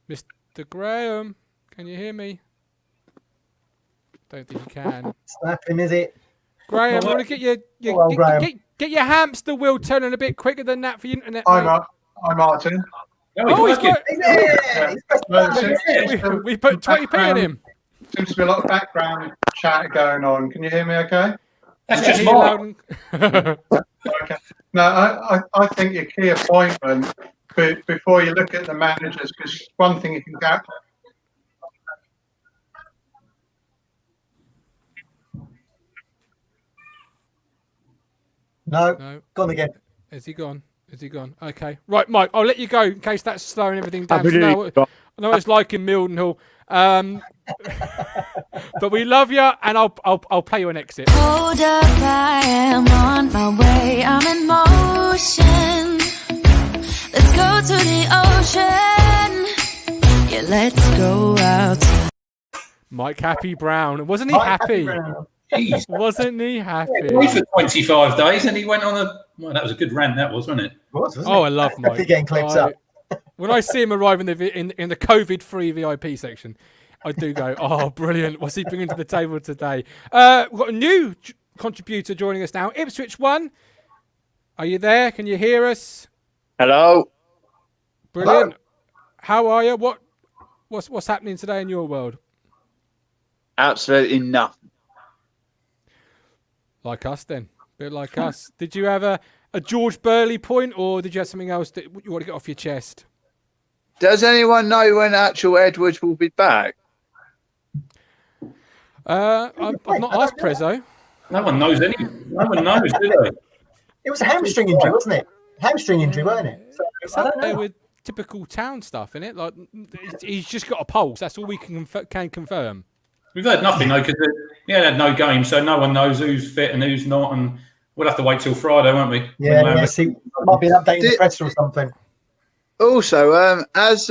Mr. Graham, can you hear me? Don't think you can. Slap him, is it? Graham, I want to get your hamster wheel turning a bit quicker than that for your internet. Hi, Martin. Oh, he's got... We put 20p in him. Seems to be a lot of background chat going on. Can you hear me okay? That's just mine. Okay. No, I think your key appointment, before you look at the managers, because one thing you can get. No, gone again. Is he gone? Okay. Right, Mike, I'll let you go in case that's slowing everything down. I know it's like in Mildenhall. But we love you, and I'll play you an exit. Hold up, I am on my way. I'm in motion. Let's go to the ocean. Yeah, let's go out. Mike Happy Brown. Wasn't he happy? Jeez. Wasn't he happy? Away for 25 days, and he went on well, that was a good rant, that was, wasn't it? Wasn't I it? love Mike. Getting clipped up. When I see him arrive in the COVID-free VIP section, I do go, oh, brilliant. What's he bringing to the table today? We've got a new contributor joining us now. Ipswich 1. Are you there? Can you hear us? Hello. Brilliant. Hello. How are you? What's happening today in your world? Absolutely nothing. Like us then. A bit like us. Did you have a George Burley point, or did you have something else that you want to get off your chest? Does anyone know when actual Edwards will be back? I've not asked Prezzo. No one knows, do they? It was a hamstring injury, wasn't it? Hamstring injury, weren't it? So, It's I up don't there know. with typical Town stuff, isn't it? Like he's just got a pulse. That's all we can confirm. We've heard nothing though because he had no game, so no one knows who's fit and who's not, and we'll have to wait till Friday, won't we? Yeah. See, might be an update in the press or something. Also, has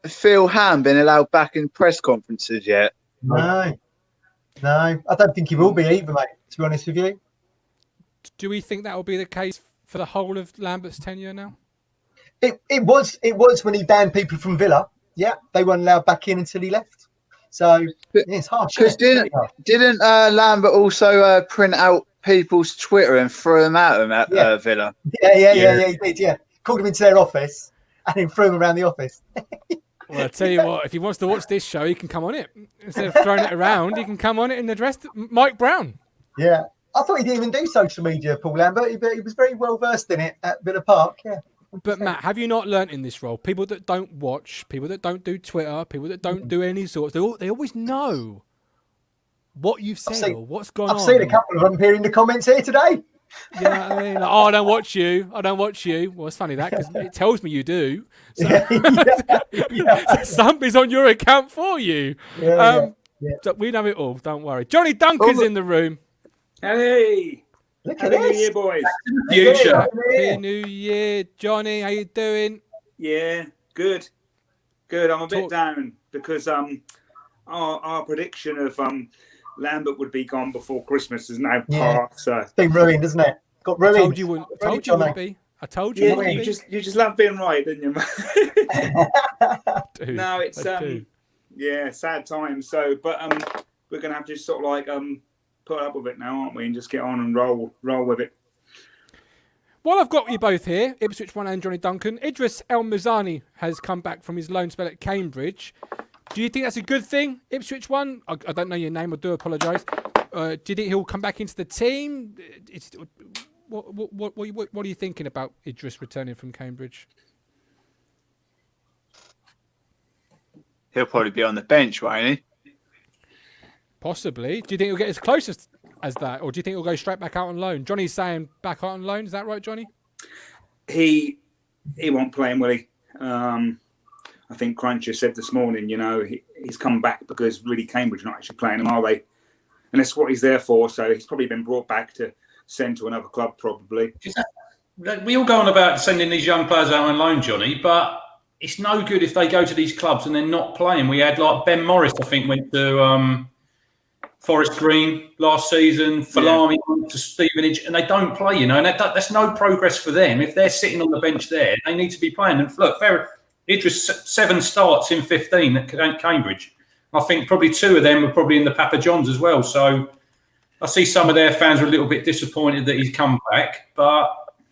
Phil Ham been allowed back in press conferences yet? No, I don't think he will be either, mate. To be honest with you. Do we think that will be the case for the whole of Lambert's tenure now? It was when he banned people from Villa. Yeah, they weren't allowed back in until he left. So it's hard. Because didn't Lambert also print out people's Twitter and throw them at him at Villa? Yeah, he did. Yeah, called them into their office and then threw them around the office. Well, I tell you what, if he wants to watch this show, he can come on it. Instead of throwing it around, he can come on it and address Mike Brown. Yeah, I thought he didn't even do social media, Paul Lambert, but he was very well versed in it at Villa Park. Yeah. But Matt, have you not learnt in this role? People that don't watch, people that don't do Twitter, people that don't do any sorts, they always know what you've said or what's gone on. I've seen a couple of them here in the comments here today. You know what I mean? Like, I don't watch you. Well, it's funny that because it tells me you do. So, so something's on your account for you. So we know it all. Don't worry. Johnny Duncan's in the room. Hey. Look Happy New Year, boys. Future. Happy New Year, Johnny. How you doing? Yeah, good. I'm a bit down because our prediction of Lambert would be gone before Christmas is now passed. So it's been ruined, isn't it? Got ruined. I told you wouldn't be. I told you. Yeah, you just love being right, didn't you? Dude, no, it's sad times. So, but we're gonna have to sort of like put up with it now, aren't we? And just get on and roll with it. Well, I've got you both here, Ipswich One and Johnny Duncan. Idris El Mizani has come back from his loan spell at Cambridge. Do you think that's a good thing, Ipswich One? I don't know your name, I do apologise. Do you think he'll come back into the team? What are you thinking about Idris returning from Cambridge? He'll probably be on the bench, won't he? Possibly. Do you think he'll get as close as that, or do you think he'll go straight back out on loan? Johnny's saying back out on loan. Is that right, Johnny? He won't play him, will he? I think Cruncher said this morning, he's come back because really Cambridge are not actually playing him, are they? And that's what he's there for. So he's probably been brought back to send to another club, probably. We all go on about sending these young players out on loan, Johnny, but it's no good if they go to these clubs and they're not playing. We had like Ben Morris, I think, went to Forest Green last season. Falami went to Stevenage, and they don't play, and that's no progress for them. If they're sitting on the bench there, they need to be playing. And look, Idris 7 starts in 15 at Cambridge. I think probably 2 of them were probably in the Papa Johns as well. So I see some of their fans are a little bit disappointed that he's come back. But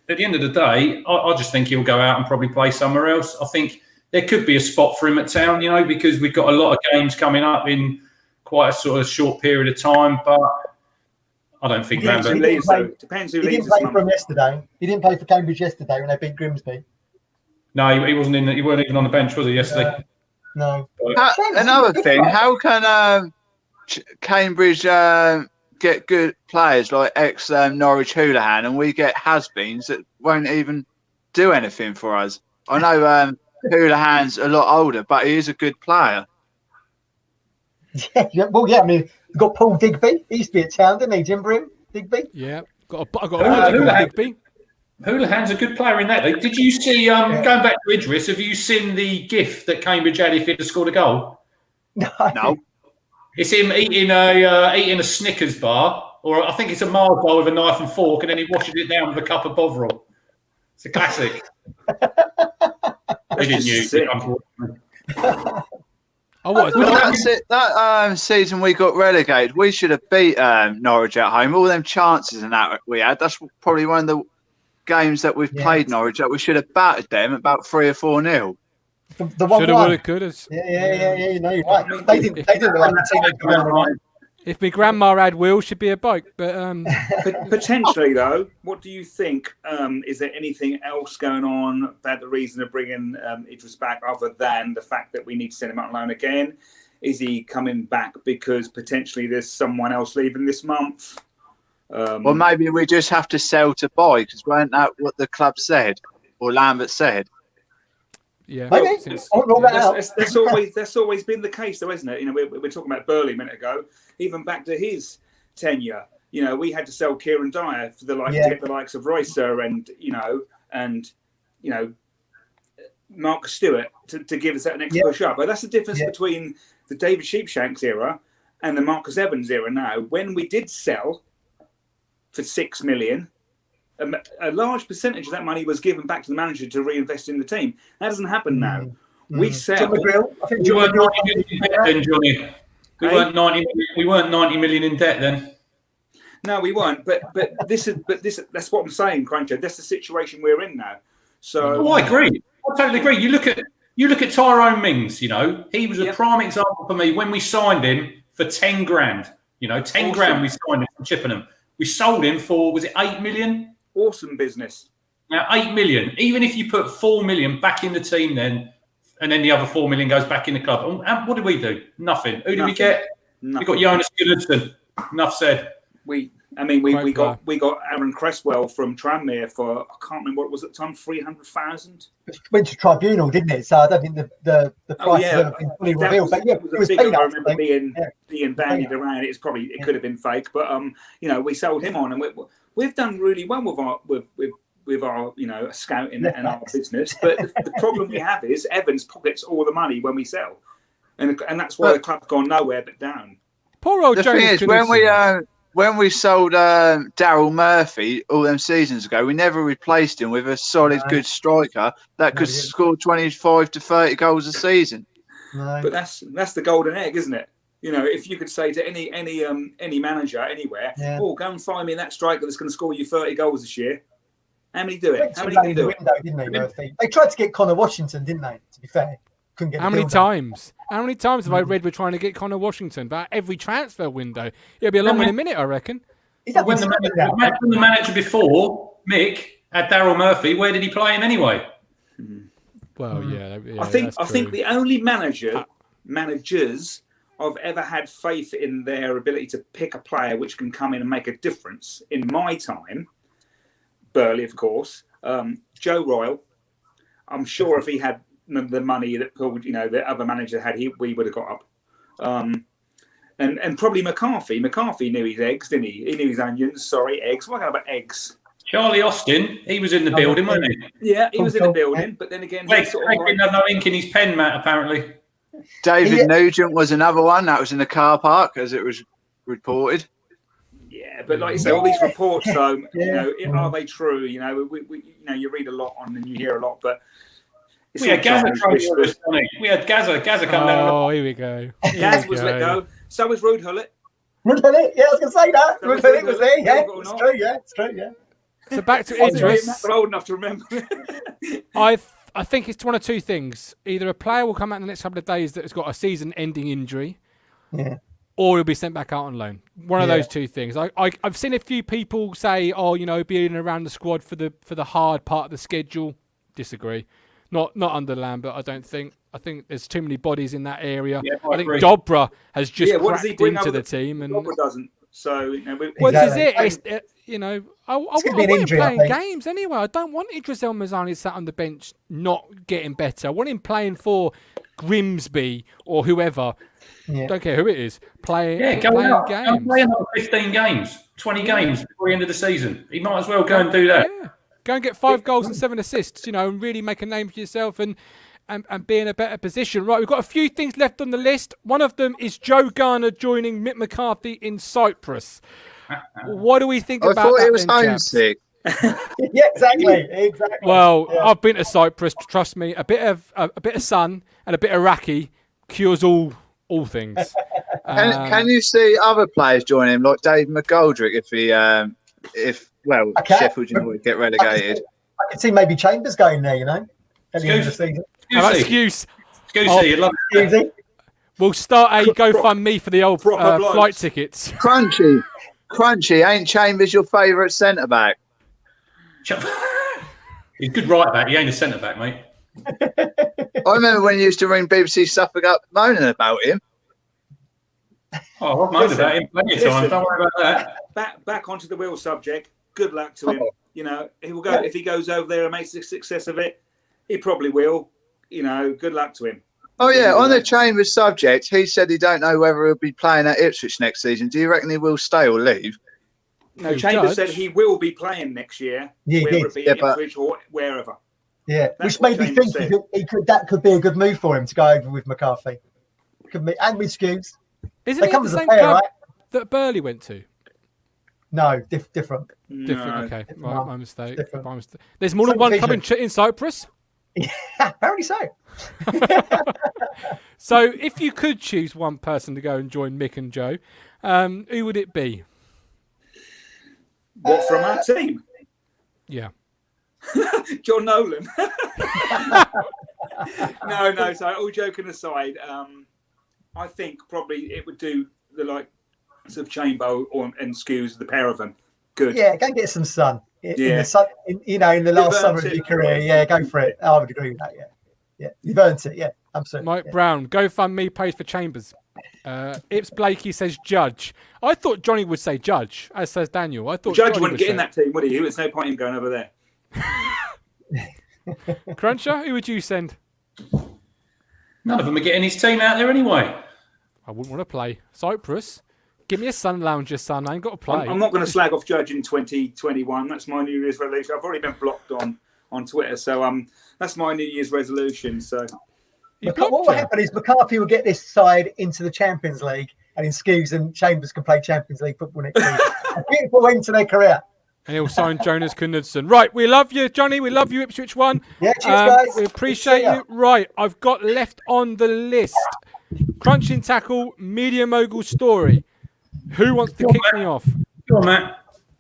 at the end of the day, I just think he'll go out and probably play somewhere else. I think there could be a spot for him at Town, because we've got a lot of games coming up in quite a sort of short period of time. But I don't think Depends who leaves, though. Depends who leaves. He didn't play for him yesterday. He didn't play for Cambridge yesterday when they beat Grimsby. No, he wasn't in. He weren't even on the bench, was he, yesterday? No. Another thing, how can Cambridge get good players like ex-Norwich Houlihan, and we get has-beens that won't even do anything for us? I know Houlihan's a lot older, but he is a good player. Yeah, well, yeah. I mean, we've got Paul Digby. He used to be at Town, didn't he, Jim Brim? Digby. Yeah, I got a Digby. Houlihan's a good player in that. Did you see, going back to Idris, have you seen the gif that Cambridge had if he'd have scored a goal? No. It's him eating a Snickers bar, or I think it's a Mars bar with a knife and fork, and then he washes it down with a cup of Bovril. It's a classic. They didn't use it, unfortunately. That season we got relegated, we should have beat Norwich at home. All them chances and that we had, that's probably one of the games that we've played Norwich that we should have battered them about 3 or 4-0. The one should have, would have, could have. Yeah. You're right. They didn't like the team. If my grandma had wheels, she'd be a bike. But potentially, though, what do you think? Is there anything else going on about the reason of bringing Idris back, other than the fact that we need to send him out on loan again? Is he coming back because potentially there's someone else leaving this month? Well, maybe we just have to sell to buy, because weren't that what the club said, or Lambert said? Yeah, maybe. That's always been the case, though, isn't it? You know, we're talking about Burley a minute ago. Even back to his tenure, you know, we had to sell Kieran Dyer for to get the likes of Roycer and Marcus Stewart to give us that next push up. But that's the difference between the David Sheepshanks era and the Marcus Evans era. Now, when we did sell for $6 million. A large percentage of that money was given back to the manager to reinvest in the team. That doesn't happen now. We sell. We weren't 90 million in debt then, Johnny. We weren't 90 million in debt then. No, we weren't. But that's what I'm saying, Cruncher. That's the situation we're in now. So I agree. I totally agree. You look at Tyrone Mings. You know, he was a prime example for me when we signed him for 10 grand. You know, 10 grand we signed him from Chippenham. We sold him for, was it 8 million? Awesome business. Now, 8 million. Even if you put 4 million back in the team then, and then the other 4 million goes back in the club. And what did we do? Nothing. Who did we get? Nothing. We got Jonas Gudmundsson. Enough said. We got Aaron Cresswell from Tranmere for, I can't remember what it was at the time, 300,000. It went to tribunal, didn't it? So I don't think the price has ever been fully revealed. But yeah, it was figure I remember being bandied around. It could have been fake, but we sold him on, and we've done really well with our scouting and our business. But the problem we have is Evans pockets all the money when we sell, and that's why the club's gone nowhere but down. Poor old Jonas. The thing is, when we sold Daryl Murphy all them seasons ago, we never replaced him with a solid, good striker that could score 25 to 30 goals a season. No. But that's the golden egg, isn't it? You know, if you could say to any manager anywhere, go and find me that striker that's going to score you 30 goals this year. How many do it? How many can do it? Didn't they, Murphy? They tried to get Connor Washington, didn't they? To be fair, couldn't get. How many times have I read we're trying to get Connor Washington? But every transfer window, it'll be along in a minute, I reckon. When the manager before Mick had Daryl Murphy, where did he play him anyway? Well, yeah. I think the only managers I've ever had faith in their ability to pick a player which can come in and make a difference in my time. Burley, of course. Joe Royal. I'm sure if he had the money that the other manager had, we would have got up. And probably McCarthy. McCarthy knew his eggs, didn't he? He knew his onions. Sorry, eggs. What about eggs? Charlie Austin, he was in the building, wasn't he? Yeah, he was in the building, but then again, he sort of didn't have no ink in his pen, Matt, apparently. David Nugent was another one. That was in the car park, as it was reported. Yeah, but like you say, all these reports, though, are they true? You know, you read a lot on and you hear a lot, but we had Gaza come down. Oh, here we go. Gaz was let go. So was Ruud Gullit. Ruud Gullit, yeah, I was going to say that. Ruud Gullit was there, yeah. It's true, yeah. So back to Idris. I'm old enough to remember. I think it's one of two things. Either a player will come out in the next couple of days that has got a season-ending injury, or he'll be sent back out on loan. One of those two things. I've seen a few people say, being around the squad for the hard part of the schedule. Disagree. Not under Lambert, I don't think. I think there's too many bodies in that area. Yeah, I think Dobra has just cracked into the team, and Dobra doesn't. So what is it? I want him playing games anyway. I don't want Idris El-Mazzani sat on the bench not getting better. I want him playing for Grimsby or whoever. Yeah. Don't care who it is. Playing games. Play another 15 games, 20 games before the end of the season. He might as well go and do that. Yeah. Go and get 5 goals and 7 assists, and really make a name for yourself and be in a better position. Right, we've got a few things left on the list. One of them is Joe Garner joining Mick McCarthy in Cyprus. What do we think about that? I thought he was homesick. Yeah, exactly. Well, I've been to Cyprus. Trust me, a bit of sun and a bit of raki cures all things. Can you see other players joining him, like Dave McGoldrick, if Sheffield United get relegated? I could see maybe Chambers going there. Excuse. You'd love it. We'll start a GoFundMe for the old flight tickets. Crunchy, ain't Chambers your favourite centre back? He's good right back. He ain't a centre back, mate. I remember when you used to ring BBC Suffolk up moaning about him. Oh, I've moaned about him plenty of times. Don't worry about that. Back onto the real subject. Good luck to him. You know, he will go if he goes over there and makes a success of it. He probably will. You know, good luck to him. Oh yeah, on the Chambers subject, he said he don't know whether he'll be playing at Ipswich next season. Do you reckon he will stay or leave? No, Chambers said he will be playing next year, whether it be Ipswich or wherever. Yeah, which made me think that could be a good move for him to go over with McCarthy. Could be, and with Scoobs. Isn't he the same club that Burley went to? No, different. Different. Okay, right, my mistake. There's more than one club in Cyprus. Yeah, apparently so. So, if you could choose one person to go and join Mick and Joe, who would it be? What, from our team? Yeah. John Nolan. No. So, all joking aside, I think probably it would do the likes of Chambo and Skews, the pair of them. Good. Yeah, go and get some sun. In the sun, in the last summer of your career. Yeah, go for it. I would agree with that. Yeah, you've earned it. Yeah, absolutely. Mike Brown, GoFundMe pays for Chambers. Ips Blakey says Judge. I thought Johnny would say Judge, as says Daniel. I thought Judge wouldn't get in that team, would he? There's no point in him going over there. Cruncher, who would you send? None of them are getting his team out there anyway. I wouldn't want to play. Cyprus. Give me a sun lounger, son. I ain't got to play. I'm not going to slag off Judge in 2021. That's my New Year's resolution. I've already been blocked on Twitter, so that's my New Year's resolution. So what will happen is McCarthy will get this side into the Champions League, and in Skews and Chambers can play Champions League football next season. A beautiful end to their career. And he'll sign Jonas Knudsen. Right, we love you, Johnny. We love you, Ipswich One. Yeah, cheers, guys. We appreciate you. Right, I've got left on the list. Crunching Tackle, Media Mogul Story. Who wants to kick me off? Go on, Matt.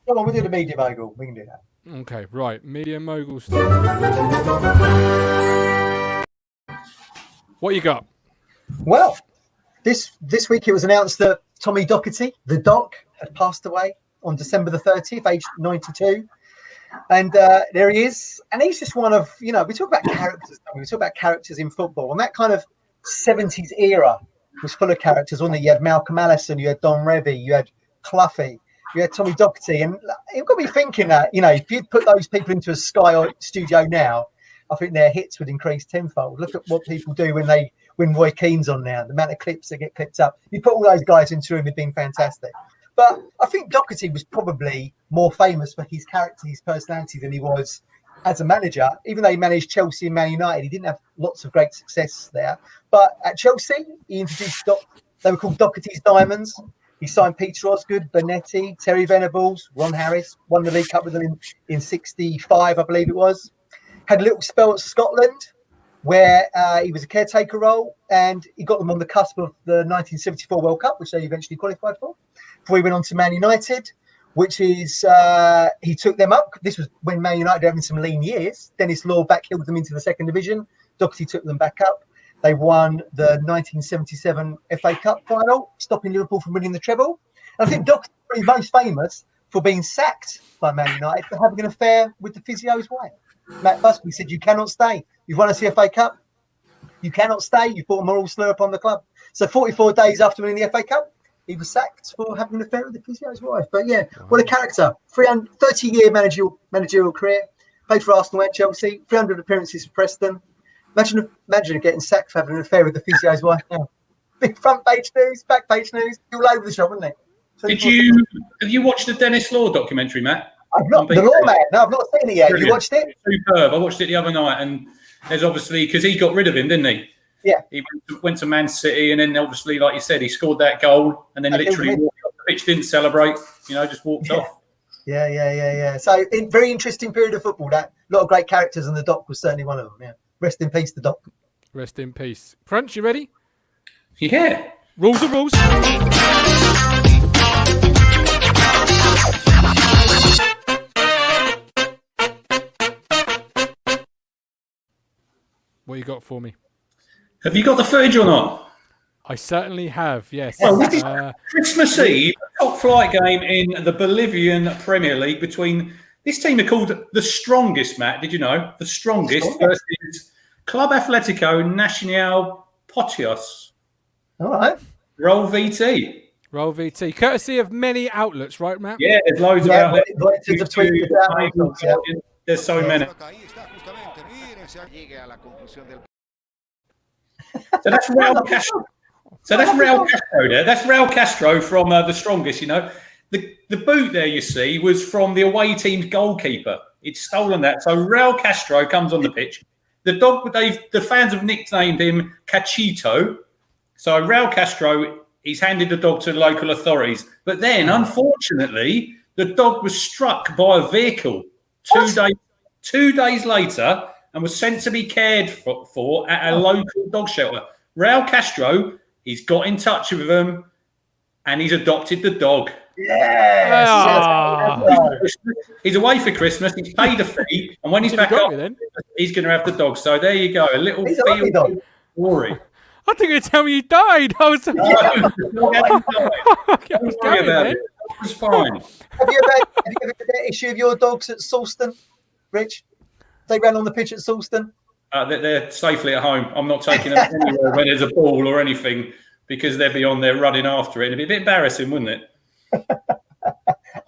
Come on, we'll do the Media Mogul. We can do that. Okay, right. Media Mogul Story. What you got? Well, this week it was announced that Tommy Docherty, the Doc, had passed away on December the 30th, aged 92. And there he is. And he's just one of, we talk about characters. We talk about characters in football. And that kind of 70s era was full of characters, wasn't it? You had Malcolm Allison, you had Don Revie, you had Cloughie, you had Tommy Docherty. And you've got to be thinking that, if you'd put those people into a Sky studio now, I think their hits would increase tenfold. Look at what people do when Roy Keane's on now, the amount of clips that get clipped up. You put all those guys into a room, it'd been fantastic. But I think Docherty was probably more famous for his character, his personality, than he was as a manager. Even though he managed Chelsea and Man United, he didn't have lots of great success there. But at Chelsea, he introduced they were called Docherty's Diamonds. He signed Peter Osgood, Bonetti, Terry Venables, Ron Harris, won the League Cup with them in 65, I believe it was. Had a little spell at Scotland where he was a caretaker role, and he got them on the cusp of the 1974 World Cup, which they eventually qualified for. Before he went on to Man United, which is he took them up. This was when Man United were having some lean years. Dennis Law backhilled them into the second division. Docherty took them back up. They won the 1977 FA Cup final, stopping Liverpool from winning the treble. And I think Docherty is most famous for being sacked by Man United for having an affair with the physio's wife. Matt Busby said, "You cannot stay. You've won us the FA Cup. You cannot stay. You've brought a moral slur upon the club." So 44 days after winning the FA Cup, he was sacked for having an affair with the physio's wife. But yeah, what a character. 30-year managerial career. Played for Arsenal and Chelsea. 300 appearances for Preston. Imagine getting sacked for having an affair with the physio's wife now. Big front page news, back page news, all over the shop, wasn't it? So have you watched the Dennis Law documentary, Matt? I've not. The Lawman. No, I've not seen it yet. Brilliant. You watched it? Superb. I watched it the other night, and there's obviously, because he got rid of him, didn't he? Yeah. He went to Man City, and then obviously, like you said, he scored that goal, and then literally walked off the pitch, didn't celebrate, just walked off. Yeah. So, very interesting period of football. That a lot of great characters, and the Doc was certainly one of them. Yeah. Rest in peace, the Doc. Rest in peace. Crunch, you ready? Yeah. Rules are rules. What you got for me? Have you got the footage or not? I certainly have, yes. Well, this is Christmas Eve, top flight game in the Bolivian Premier League between, this team are called the Strongest, Matt, did you know? The Strongest versus Club Atlético Nacional Potios. All right. Roll VT. Roll VT, courtesy of many outlets, right, Matt? Yeah, there's loads of outlets. There's so many. So that's Raul Castro. So that's Raul Castro there. That's Raul Castro from The Strongest, you know. The boot there, you see, was from the away team's goalkeeper. He'd stolen that. So Raul Castro comes on the pitch. The dog, the fans have nicknamed him Cachito. So Raul Castro, he's handed the dog to the local authorities. But then, unfortunately, the dog was struck by a vehicle 2 days later and was sent to be cared for at a local dog shelter. Raul Castro, he's got in touch with them and he's adopted the dog. Yes. He's away for Christmas. He's paid a fee, and when he's back up, he's going to have the dog. So there you go, a little field story. I think you tell me he died. I was. Don't worry about it. It was fine. Have you ever had that issue of your dogs at Salisbury, Rich? They ran on the pitch at Salisbury. They're safely at home. I'm not taking them anywhere when there's a ball or anything because they'd be on there running after it. It'd be a bit embarrassing, wouldn't it?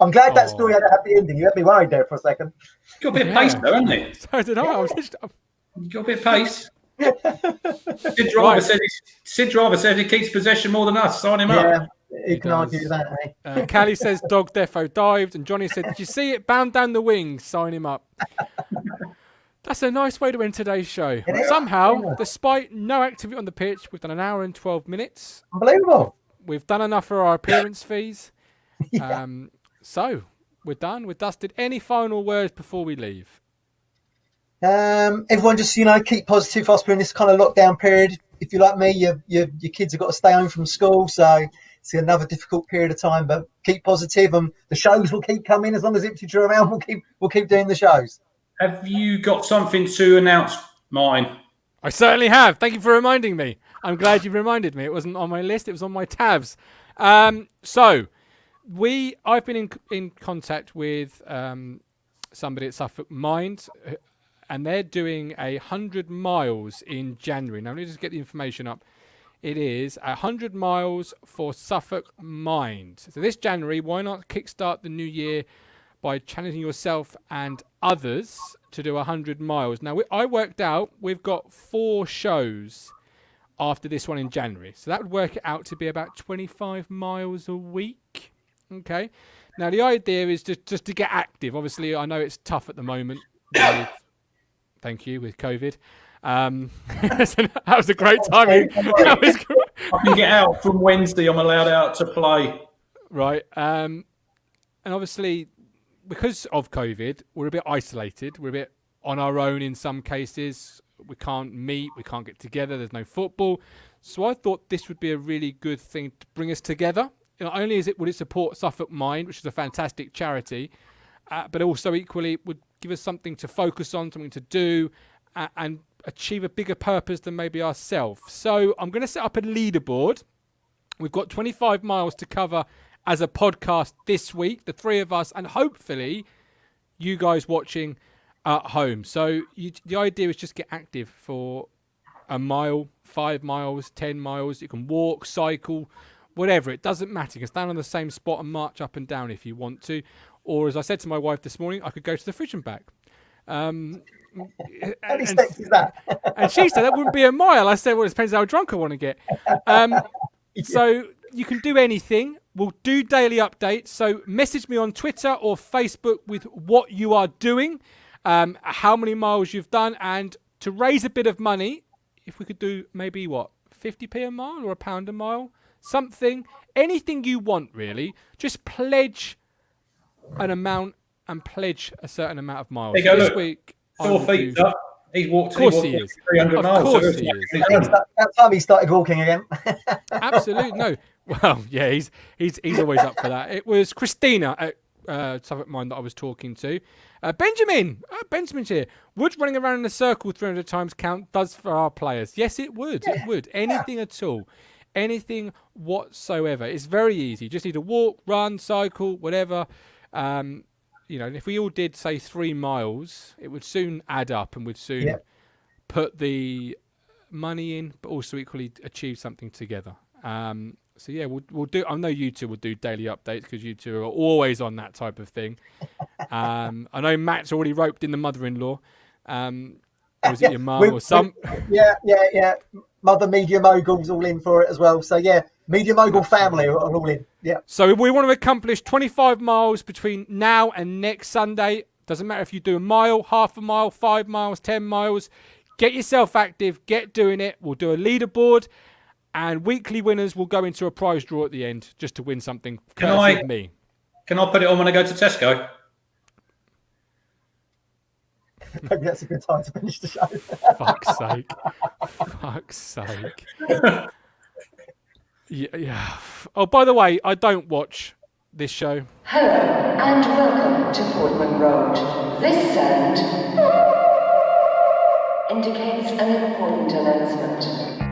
I'm glad that story had a happy ending. You had me worried there for a second. Got a bit of pace, though, hasn't it? So did I. You got a bit of pace. Sid Driver said he keeps possession more than us. Sign him up. You can argue that, eh? Callie says dog defo dived, and Johnny said, "Did you see it? Bound down the wings. Sign him up." That's a nice way to end today's show. Somehow, despite no activity on the pitch, we've done an hour and 12 minutes. Unbelievable. We've done enough for our appearance fees. So we're done. We're dusted. Any final words before we leave? Everyone just, keep positive whilst we're in this kind of lockdown period. If you're like me, your kids have got to stay home from school, so it's another difficult period of time, but keep positive and the shows will keep coming. As long as Ipswich are around, we'll keep doing the shows. Have you got something to announce, Martin? I certainly have. Thank you for reminding me. I'm glad you reminded me. It wasn't on my list. It was on my tabs. So I've been in contact with somebody at Suffolk Mind, and they're doing 100 miles in January. Now, let me just get the information up. It is 100 miles for Suffolk Mind. So this January, why not kickstart the new year by challenging yourself and others to do 100 miles. Now, I worked out we've got 4 shows after this one in January. So that would work it out to be about 25 miles a week. Okay. Now, the idea is just to get active. Obviously, I know it's tough at the moment. With COVID. That was a great timing. I can get out from Wednesday. I'm allowed out to play. Right. And obviously, because of COVID, we're a bit isolated. We're a bit on our own in some cases. We can't meet. We can't get together. There's no football. So I thought this would be a really good thing to bring us together. Not only would it support Suffolk Mind, which is a fantastic charity, but also equally would give us something to focus on, something to do, and achieve a bigger purpose than maybe ourselves. So I'm going to set up a leaderboard. We've got 25 miles to cover as a podcast this week, the 3 of us, and hopefully you guys watching at home. So the idea is just get active for a mile, 5 miles, 10 miles. You can walk, cycle, whatever. It doesn't matter. You can stand on the same spot and march up and down if you want to. Or as I said to my wife this morning, I could go to the fridge and back. How many steps is that? And she said that wouldn't be a mile. I said, well, it depends how drunk I want to get. So you can do anything. We'll do daily updates. So message me on Twitter or Facebook with what you are doing, how many miles you've done, and to raise a bit of money, if we could do maybe 50p a mile or £1 a mile, something, anything you want really. Just pledge an amount and pledge a certain amount of miles. This week, 4 feet up. He's walked. Of course he is. 300 miles. Of course he is. That time he started walking again. Absolutely no. Well, yeah, he's always up for that. It was Christina at Suffolk Mind that I was talking to. Benjamin's here. Would running around in a circle 300 times count does for our players? Yes, it would. Yeah. It would. Anything at all. Anything whatsoever. It's very easy. You just need to walk, run, cycle, whatever. If we all did, say, 3 miles, it would soon add up and would soon put the money in, but also equally achieve something together. So yeah, we'll do. I know you two will do daily updates because you two are always on that type of thing. I know Matt's already roped in the mother-in-law. Or was it your mum or some? Yeah. Mother Media Mogul's all in for it as well. So yeah, Media Mogul family are all in. Yeah. So we want to accomplish 25 miles between now and next Sunday. Doesn't matter if you do a mile, half a mile, 5 miles, 10 miles. Get yourself active. Get doing it. We'll do a leaderboard. And weekly winners will go into a prize draw at the end just to win something. Can I put it on when I go to Tesco? Maybe that's a good time to finish the show. Fuck's sake. Yeah. Oh, by the way, I don't watch this show. Hello and welcome to Portman Road. This sound indicates an important announcement.